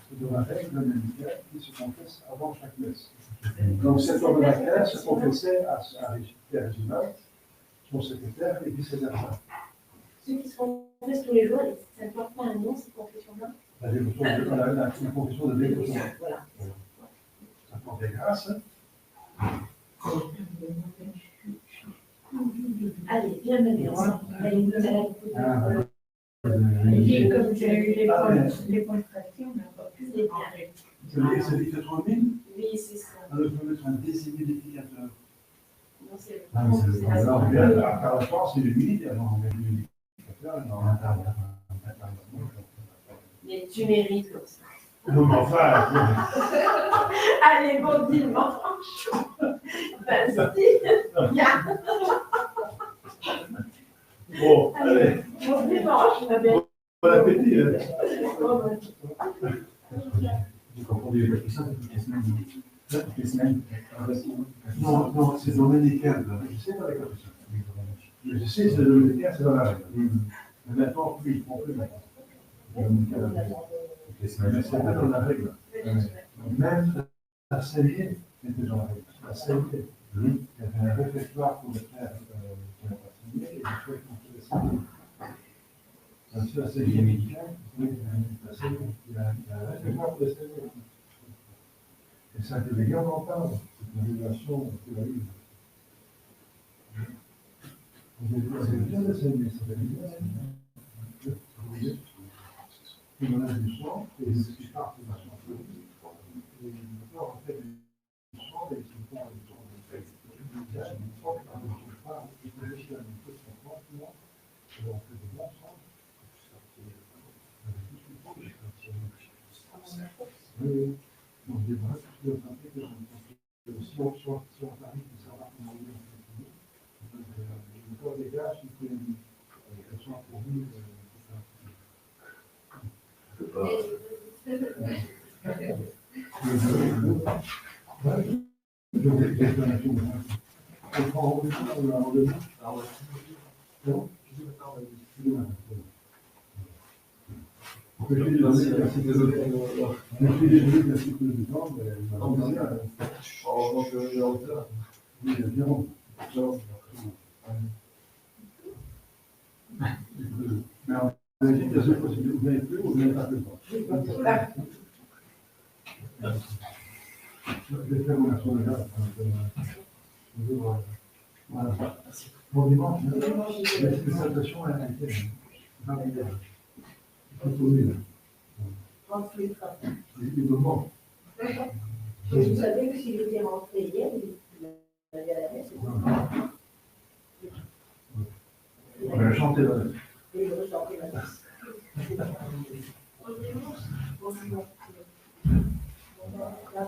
[SPEAKER 1] c'est de la règle dominicale qui se confesse avant chaque messe. Donc cet homme-là se confessait à Réginald, son secrétaire, et vice-versa.
[SPEAKER 4] Ceux qui se confessent tous les jours, ça ne porte pas un nom, cette confession-là.
[SPEAKER 1] La confession de dévotion.
[SPEAKER 4] Voilà.
[SPEAKER 1] Ça porte des grâces.
[SPEAKER 4] Allez, bienvenue ensemble. Allez, vous allez écouter.
[SPEAKER 5] Et comme tu as eu les points de traction, on n'a pas pu les parler.
[SPEAKER 1] C'est dit 80 000.
[SPEAKER 4] Oui, c'est ça.
[SPEAKER 1] Alors, il faut mettre un désimhumidificateur.
[SPEAKER 4] Non, c'est
[SPEAKER 1] Ah, mais c'est
[SPEAKER 4] la
[SPEAKER 1] alors, à 40 ans, c'est l'humidité. Alors, on met l'humidificateur dans l'intérieur.
[SPEAKER 4] Mais tu mérites comme ça.
[SPEAKER 1] Non, mais enfin,
[SPEAKER 4] Allez, bon dimanche. Vas-y. Viens.
[SPEAKER 1] bon, allez,
[SPEAKER 4] Bon dimanche, ma belle.
[SPEAKER 1] bon appétit.
[SPEAKER 6] J'ai confondu avec ça toutes les semaines.
[SPEAKER 1] Non, non, c'est dominicain. Je sais pas les confessions. Je sais, c'est dominicain, c'est dans la règle. Mais maintenant, oui, on peut maintenant.
[SPEAKER 6] les semaines.
[SPEAKER 1] Mais c'est dans la règle. Même la CLD était dans la règle. La CLD, il y avait un réfectoire pour le faire qui n'a pas signé, et je souhaite qu'on se laisse signer. Bien sûr, c'est lié médical, oui, la CLD. Il y a un réfectoire pour le CLD. Et ça, que les gars en parlent. C'est une régulation qui va vivre. C'est bien de CLD, ça va bien. Il en a du sang, et je suis parti de la chanson. Et encore, en fait, du sang, et c'est pas du sang. Il y a du sang, il ne pas, il faut aussi la même chose qu'on pense, moi. Et on fait des bons sangs. Oui, donc des vrais, je peux sentir que si on arrive à savoir comment on est, encore des gars qui font des soins pour vivre, voilà. Pour dimanche, la présentation a été familiale. Il faut tourner là. Il me manque.
[SPEAKER 4] Vous savez que s'il était rentré hier, il avait à la messe.
[SPEAKER 1] On a chanté là.
[SPEAKER 4] Et il ressortait la messe. La